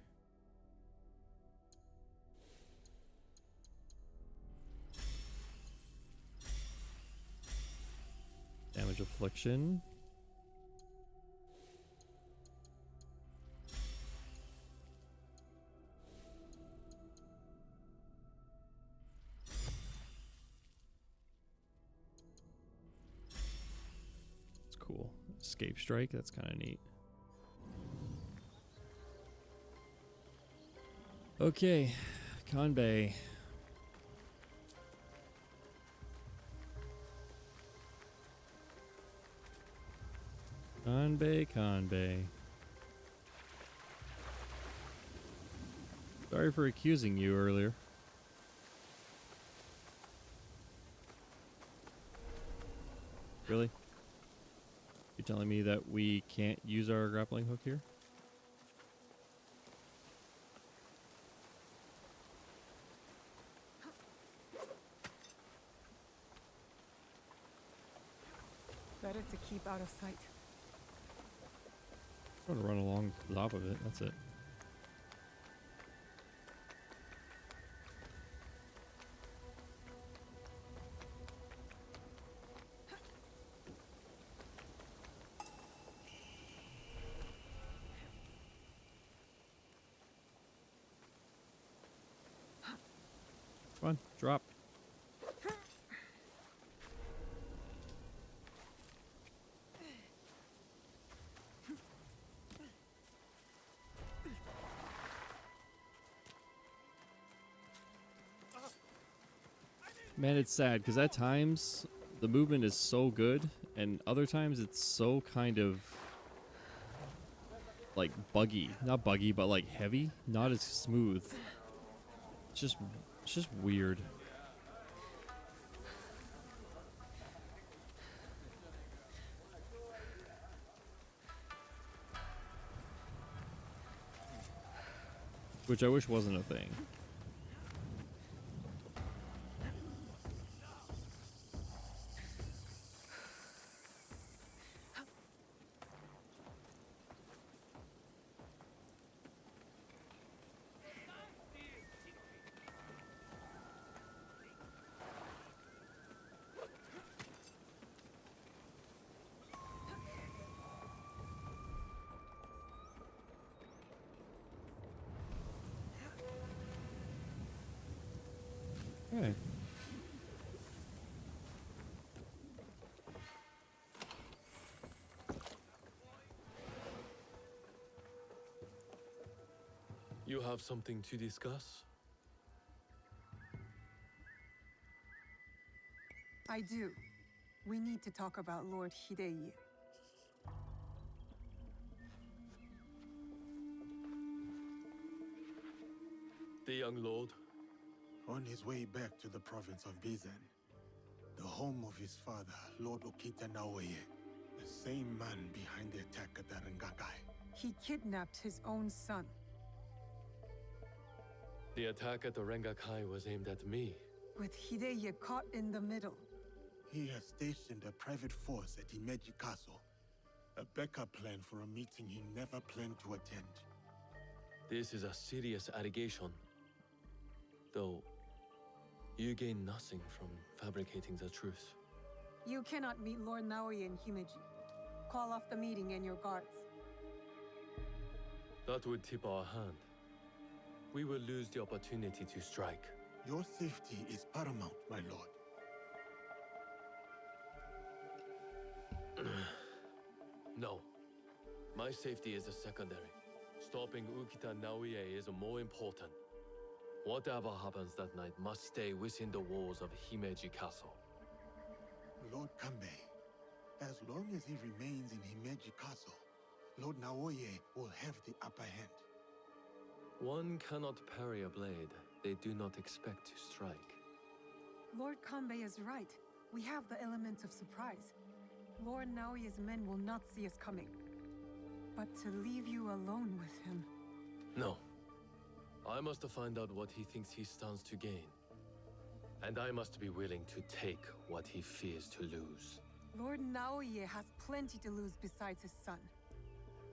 damage affliction. It's cool. Escape strike, that's kind of neat. Okay, Kanbei. Kanbei. Sorry for accusing you earlier. Really? You're telling me that we can't use our grappling hook here? Better to keep out of sight. I'm gonna run along the top of it, that's it. Come on, drop. Man, it's sad because at times the movement is so good and other times it's so kind of like buggy. Not buggy, but like heavy, not as smooth. It's just weird. Which I wish wasn't a thing. Okay. You have something to discuss? I do. We need to talk about Lord Hideie. The young lord? On his way back to the province of Bizen, the home of his father, Lord UKITA Naoe, the same man behind the attack at the rengakai. He kidnapped his own son. The attack at the rengakai was aimed at me. With Hideie caught in the middle. He has stationed a private force at Himeji Castle, a backup plan for a meeting he never planned to attend. This is a serious allegation. Though, you gain nothing from fabricating the truth. You cannot meet Lord Naoie in Himeji. Call off the meeting and your guards. That would tip our hand. We will lose the opportunity to strike. Your safety is paramount, my lord. No. My safety is a secondary. Stopping UKITA Naoie is more important. Whatever happens that night must stay within the walls of Himeji Castle. Lord Kanbei, as long as he remains in Himeji Castle, Lord Naoie will have the upper hand. One cannot parry a blade they do not expect to strike. Lord Kanbei is right. We have the element of surprise. Lord Naoie's men will not see us coming. But to leave you alone with him... No. I must find out what he thinks he stands to gain. And I must be willing to take what he fears to lose. Lord Naoie has plenty to lose besides his son.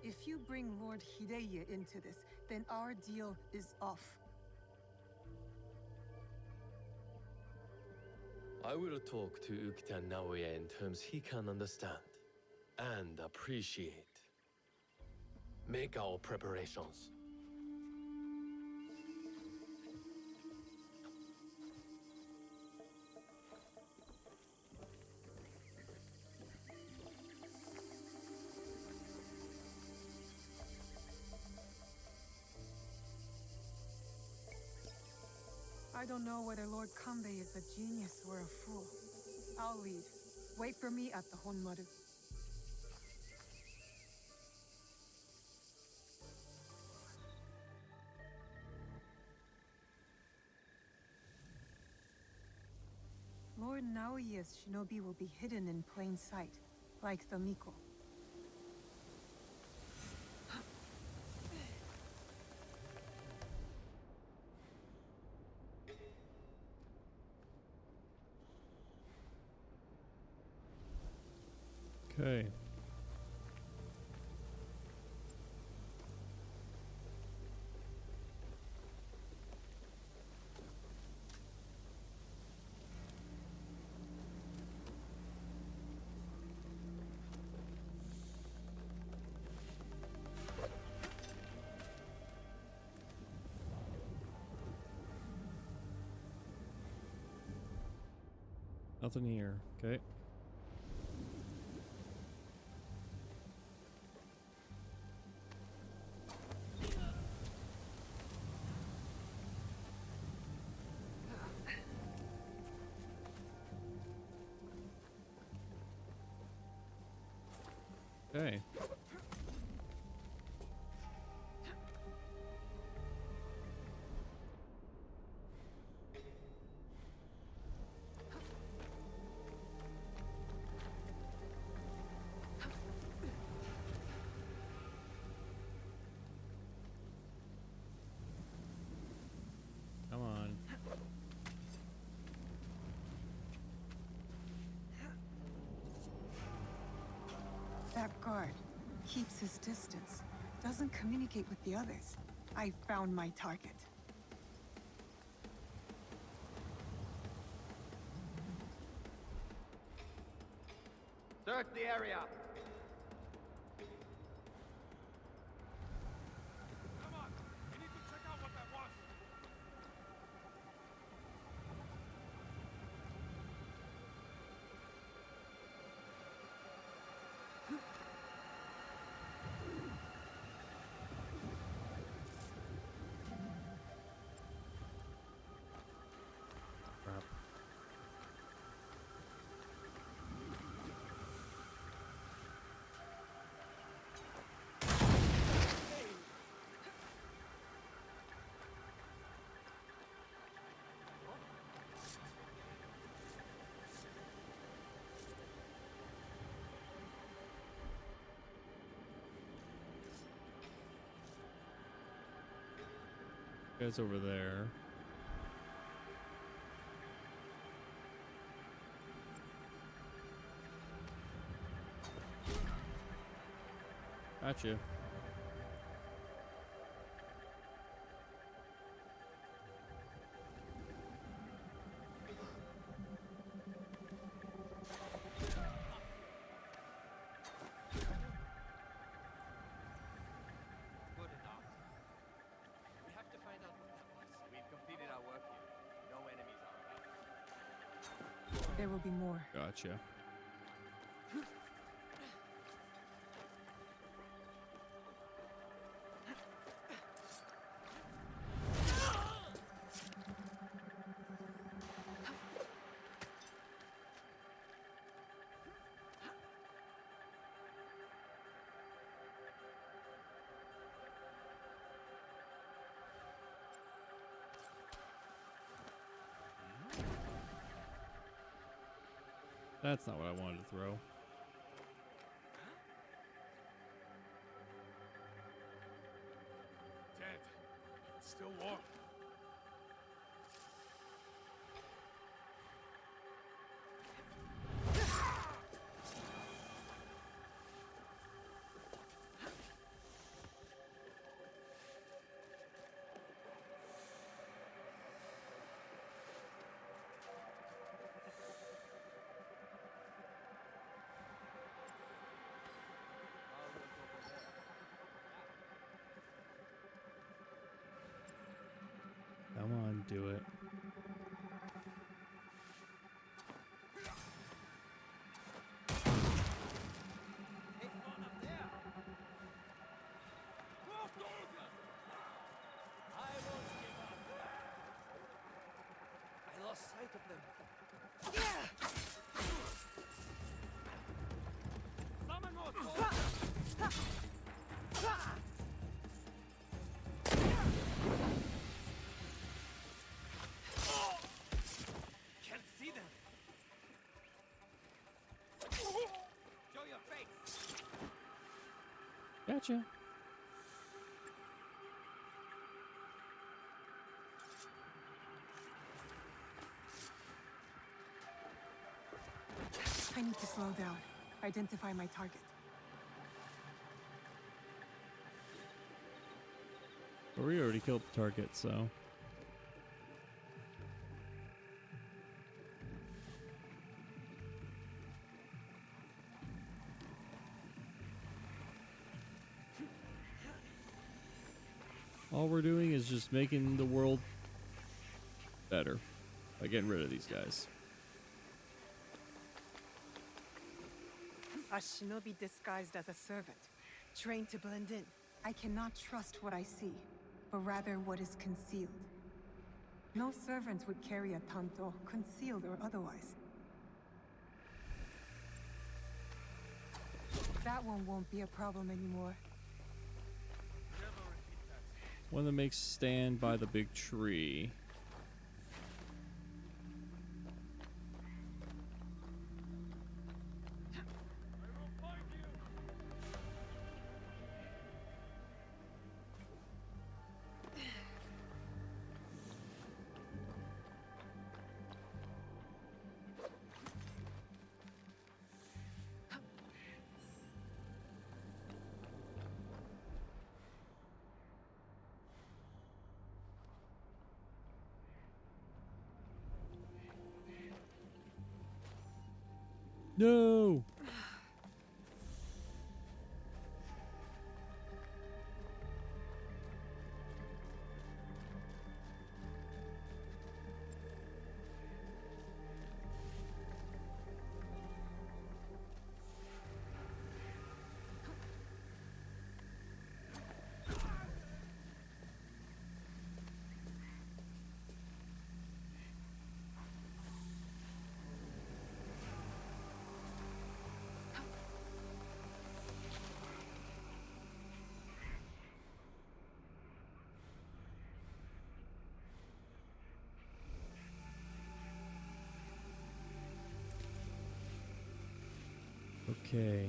If you bring Lord Hideie into this, then our deal is off. I will talk to UKITA Naoie in terms he can understand and appreciate. Make our preparations. I don't know whether Lord Kanbei is a genius or a fool. I'll lead. Wait for me at the Honmaru. Lord Naoie's shinobi will be hidden in plain sight, like the Miko. Okay. Nothing here. Okay. Okay. Come on. That guard keeps his distance, doesn't communicate with the others. I found my target. Search the area! Come on! We need to check out what that was! Crap. Guys over there. Gotcha. Good enough. We have to find out what that was. We've completed our work here. No enemies are about. There will be more. Gotcha. That's not what I wanted to throw. Dead. It's still warm. Come on, do it. I lost sight of them. Summon more soldiers! Can't see them. Show your face. Gotcha. I need to slow down. Identify my target. But we already killed the target, so. All we're doing is just making the world better by getting rid of these guys. A shinobi disguised as a servant, trained to blend in. I cannot trust what I see, but rather what is concealed. No servant would carry a tanto, concealed or otherwise. That one won't be a problem anymore. One that makes stand by the big tree. No! Okay.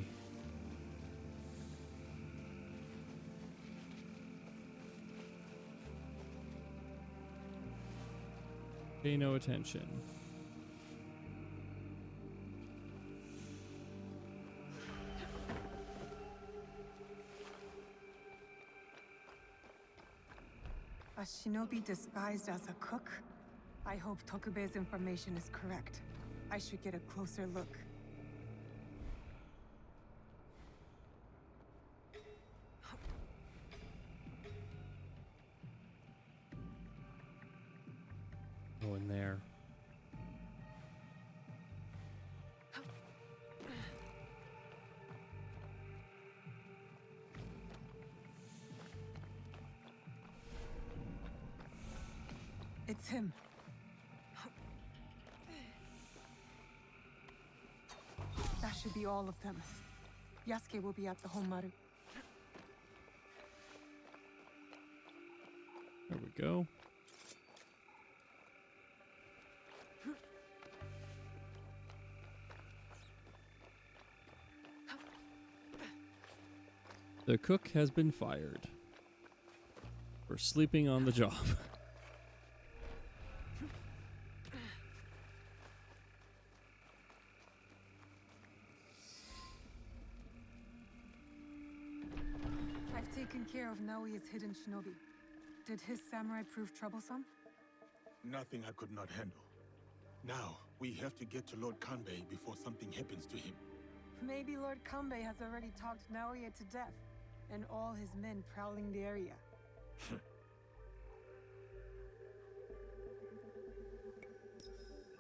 Pay no attention. A shinobi disguised as a cook? I hope Tokubei's information is correct. I should get a closer look. Go in there. It's him. That should be all of them. Yasuke will be at the Honmaru. There we go. The cook has been fired for sleeping on the job. I've taken care of Naoie's hidden shinobi. Did his samurai prove troublesome? Nothing I could not handle. Now, we have to get to Lord Kanbei before something happens to him. Maybe Lord Kanbei has already talked Naoie to death, and all his men prowling the area.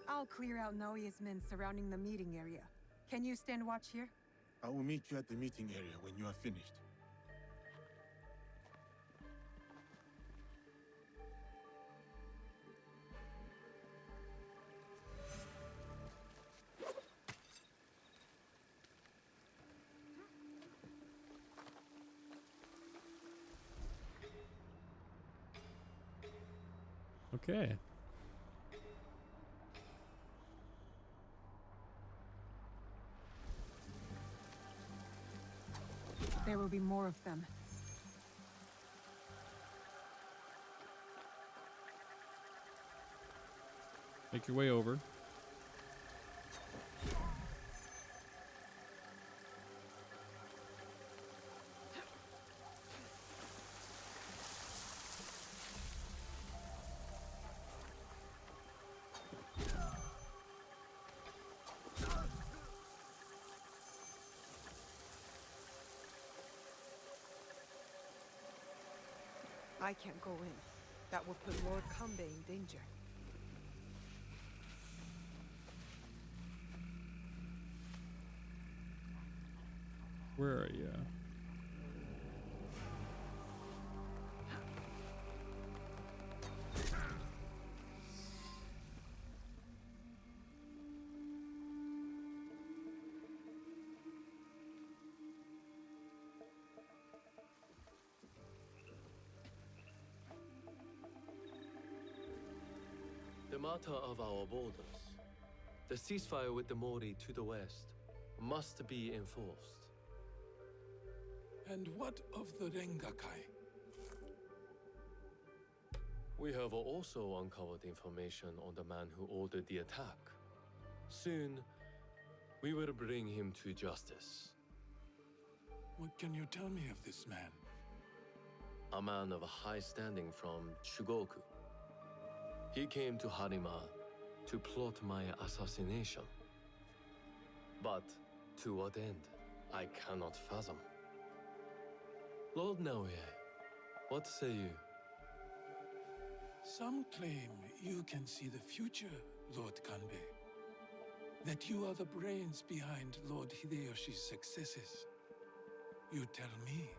I'll clear out Naoie's men surrounding the meeting area. Can you stand watch here? I will meet you at the meeting area when you are finished. Okay. There will be more of them. Make your way over. I can't go in. That would put Lord Kanbei in danger. Where are you? The matter of our borders, the ceasefire with the Mori to the west, must be enforced. And what of the rengakai? We have also uncovered information on the man who ordered the attack. Soon, we will bring him to justice. What can you tell me of this man? A man of high standing from Shugoku. He came to Harima to plot my assassination. But to what end, I cannot fathom. Lord Naoie, what say you? Some claim you can see the future, Lord Kanbei. That you are the brains behind Lord Hideyoshi's successes. You tell me.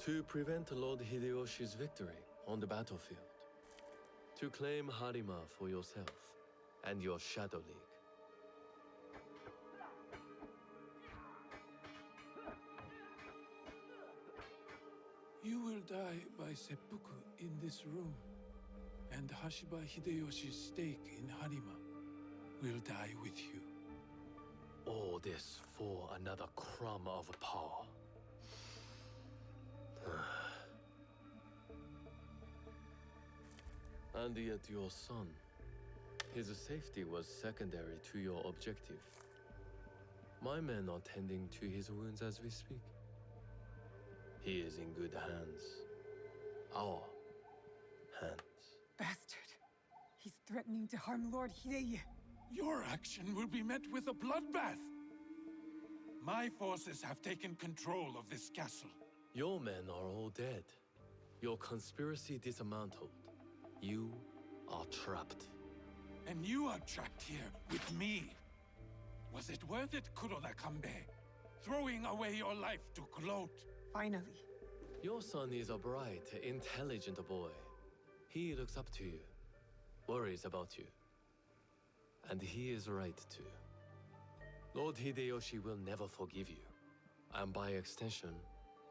To prevent Lord Hideyoshi's victory on the battlefield. To claim Harima for yourself and your Shadow League. You will die by seppuku in this room, and Hashiba Hideyoshi's stake in Harima will die with you. All this for another crumb of power. And yet your son, his safety was secondary to your objective. My men are tending to his wounds as we speak. He is in good hands. Our hands. Bastard. He's threatening to harm Lord Hideie. Your action will be met with a bloodbath. My forces have taken control of this castle. Your men are all dead. Your conspiracy dismantled. You are trapped. And you are trapped here with me. Was it worth it, Kuroda Kanbei? Throwing away your life to gloat? Finally. Your son is a bright, intelligent boy. He looks up to you, worries about you. And he is right too. Lord Hideyoshi will never forgive you. And by extension,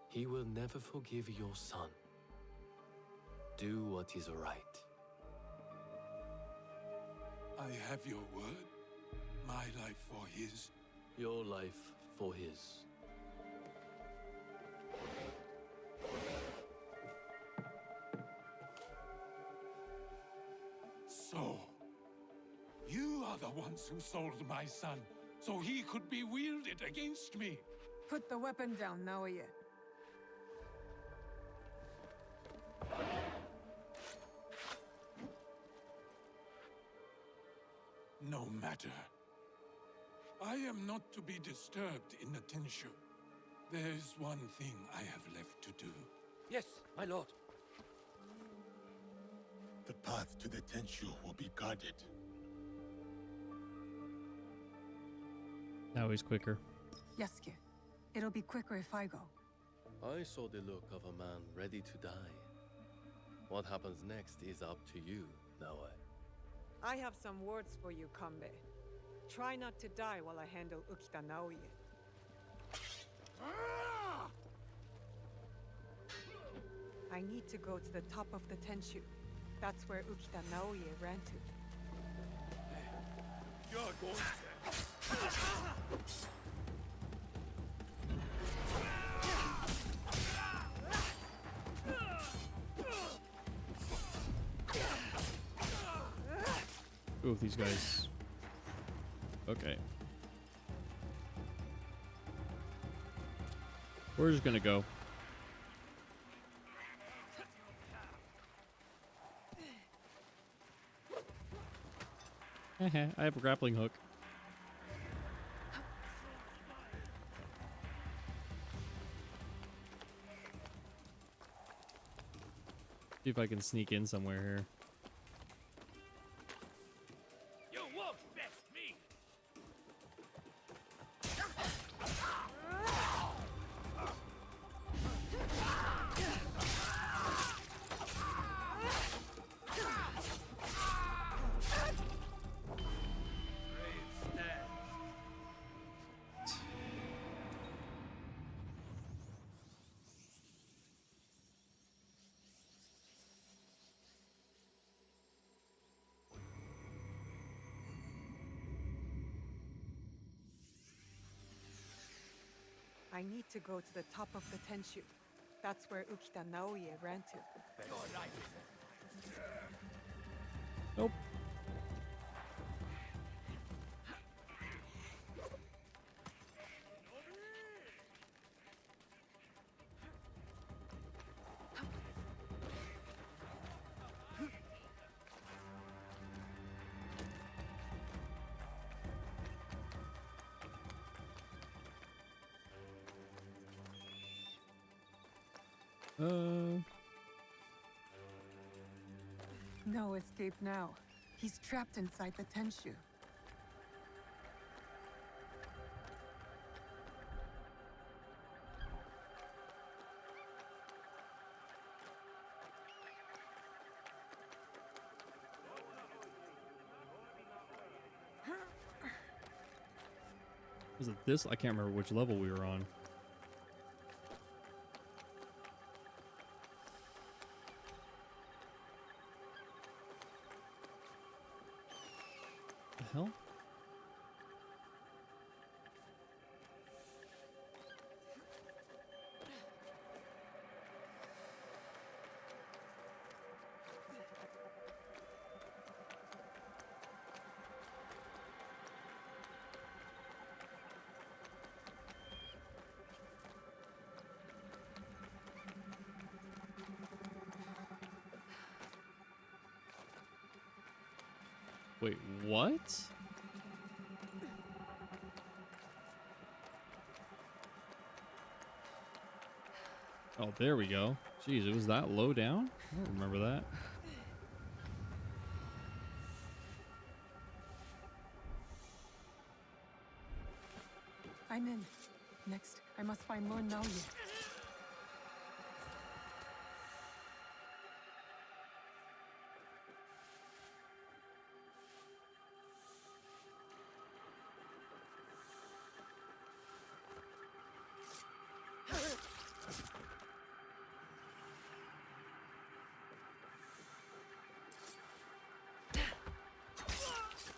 he will never forgive your son. Do what is right. I have your word. My life for his. Your life for his. the ones who sold my son, so he could be wielded against me. Put the weapon down, Naoie. No matter. I am not to be disturbed in the Tenshu. There's one thing I have left to do. Yes, my lord. The path to the Tenshu will be guarded. Now he's quicker. Yasuke, it'll be quicker if I go. I saw the look of a man ready to die. What happens next is up to you, Naoe. I have some words for you, Kanbei. Try not to die while I handle UKITA Naoie. I need to go to the top of the Tenshu. That's where UKITA Naoie ran to. You're going to... Ooh, these guys. Okay. We're just gonna go. I have a grappling hook. See if I can sneak in somewhere here. You won't best me! I need to go to the top of the Tenshu. That's where UKITA Naoie ran to. Nope. No escape now. He's trapped inside the Tenshu. Was it this? I can't remember which level we were on. The hell? Wait, what? Oh, there we go. Jeez, it was that low down? I don't remember that. I'm in. Next, I must find Lord Naoie.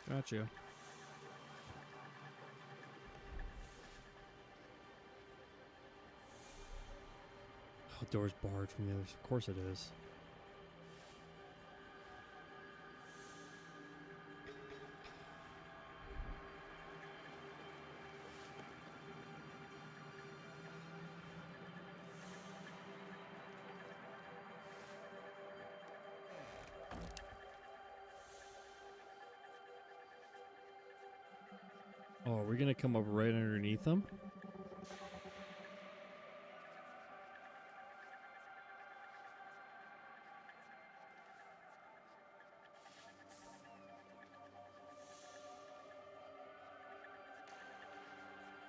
Gotcha. Oh, door's barred from the others. Of course it is. Oh, we're gonna come up right underneath them?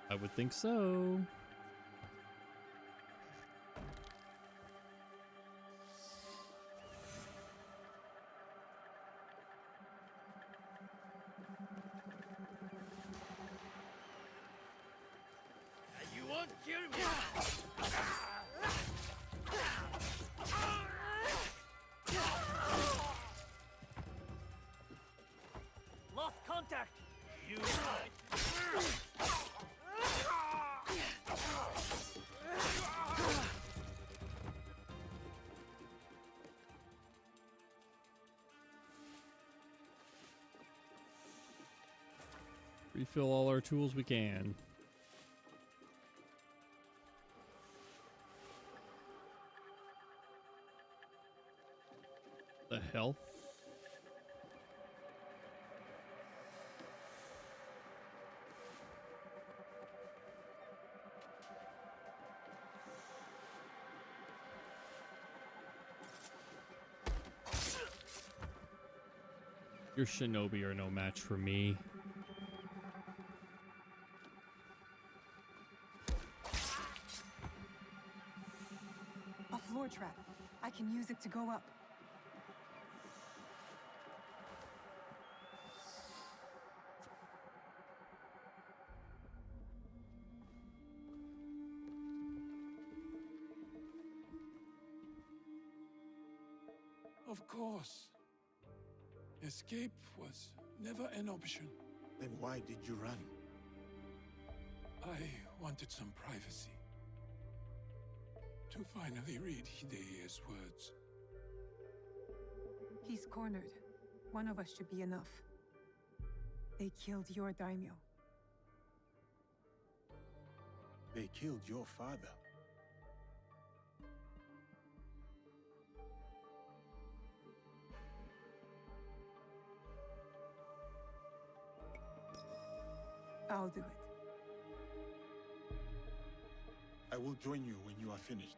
I would think so. You won't kill me! Lost contact! You... Refill all our tools we can. The hell? Your shinobi are no match for me. A floor trap. I can use it to go up. Of course. Escape was never an option. Then why did you run? I wanted some privacy. To finally read Hidei's words. He's cornered. One of us should be enough. They killed your daimyo. They killed your father. I'll do it. I will join you when you are finished.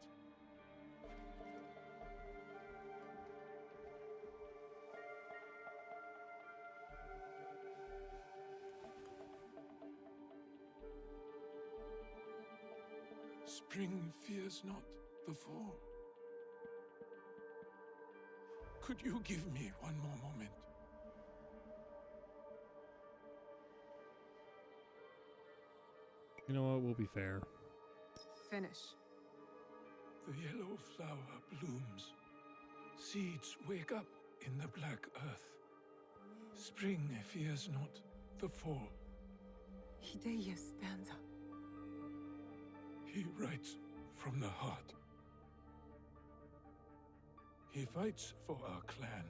Spring fears not the fall. Could you give me one more moment? You know what? We'll be fair. Finish. The yellow flower blooms. Seeds wake up in the black earth. Spring fears not the fall. Hideie stands up. He writes from the heart. He fights for our clan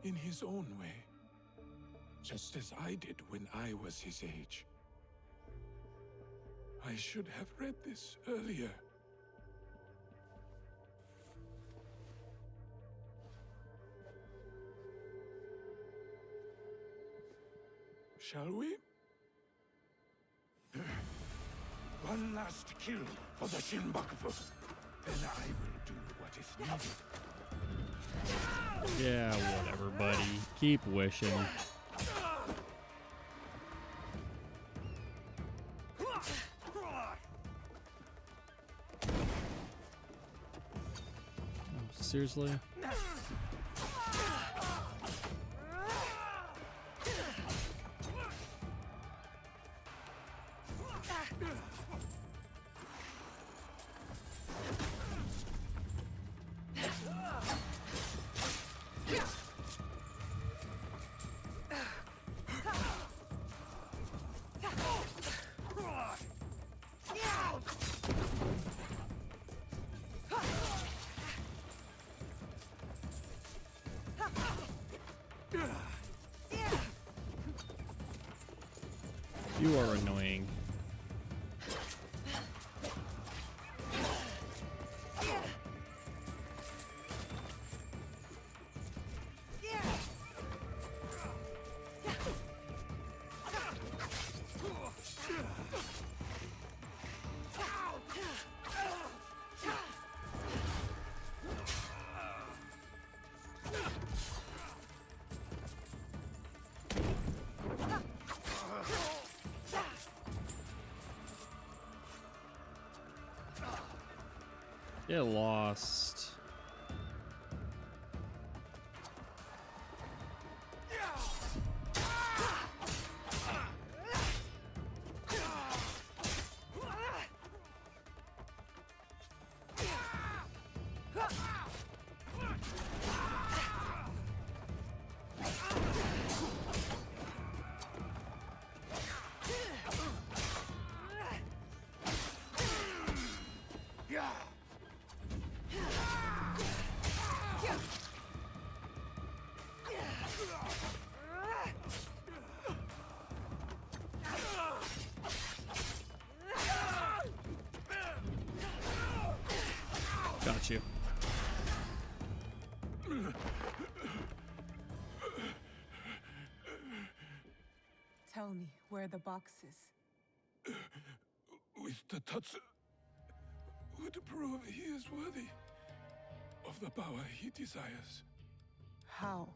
in his own way, just as I did when I was his age. I should have read this earlier. Shall we? One last kill for the Shinbakufu. Then I will do what is needed. Yeah, whatever, buddy. Keep wishing. Seriously? You are annoying. Get lost. Got you. Tell me where the box is. With the Tatsu, would prove he is worthy of the power he desires. How?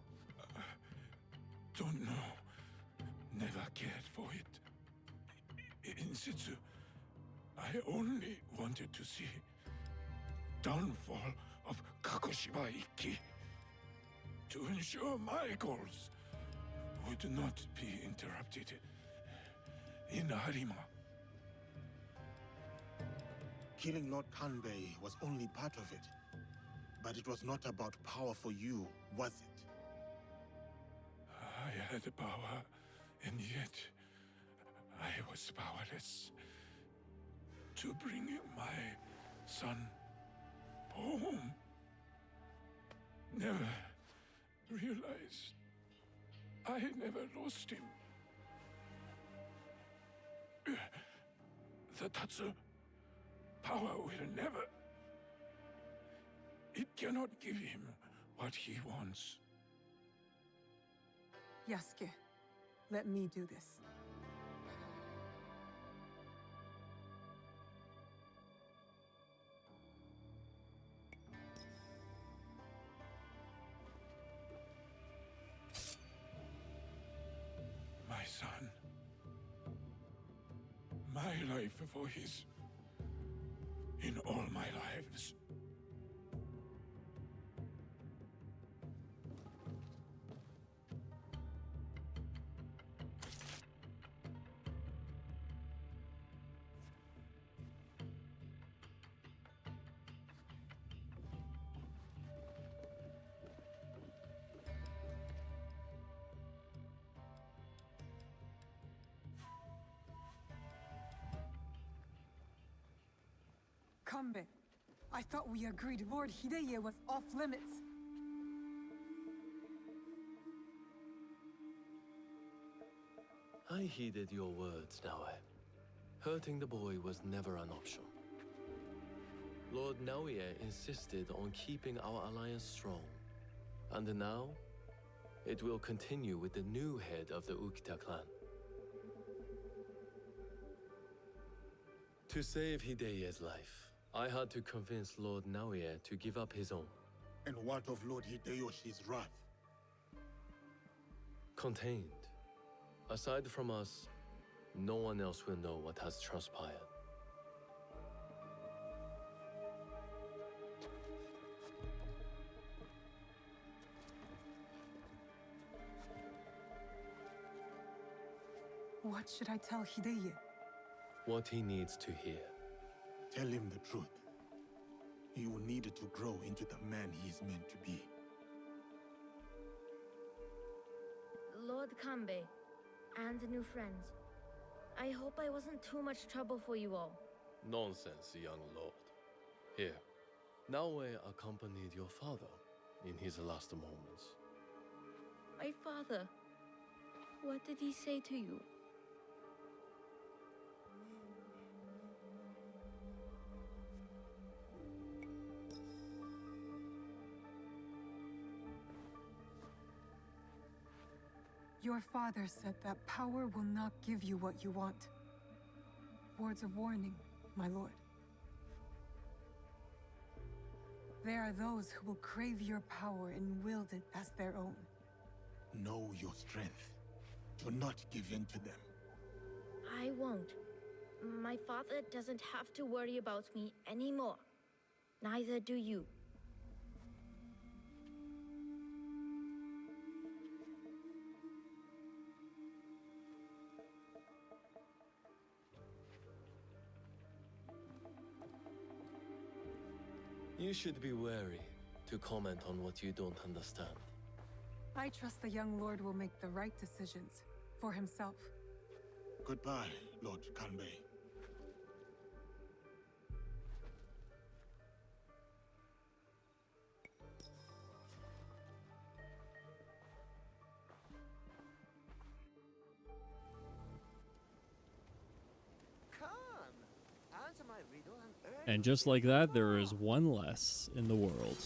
Don't know. Never cared for it. In situ, I only wanted to see downfall of Kakushibaiki to ensure my goals would not be interrupted in Harima. Killing Lord Kanbei was only part of it. But it was not about power for you, was it? I had power, and yet I was powerless to bring my son home. Never realized I never lost him. The Tatsu power will never. It cannot give him what he wants. Yasuke, let me do this. My son. My life for his. In all my lives. Kanbei, I thought we agreed Lord Hideie was off limits. I heeded your words, Naoe. Hurting the boy was never an option. Lord Naoie insisted on keeping our alliance strong. And now, it will continue with the new head of the UKITA clan. To save Hideie's life, I had to convince Lord Naoie to give up his own. And what of Lord Hideyoshi's wrath? Contained. Aside from us, no one else will know what has transpired. What should I tell Hideie? What he needs to hear. Tell him the truth. He will need to grow into the man he is meant to be. Lord Kanbei, and new friends. I hope I wasn't too much trouble for you all. Nonsense, young lord. Here, Naoe accompanied your father in his last moments. My father. What did he say to you? Your father said that power will not give you what you want. Words of warning, my lord. There are those who will crave your power and wield it as their own. Know your strength. Do not give in to them. I won't. My father doesn't have to worry about me anymore. Neither do you. You should be wary to comment on what you don't understand. I trust the young lord will make the right decisions for himself. Goodbye, Lord Kanbei. Come, answer my riddle and earn And just like that, there is one less in the world.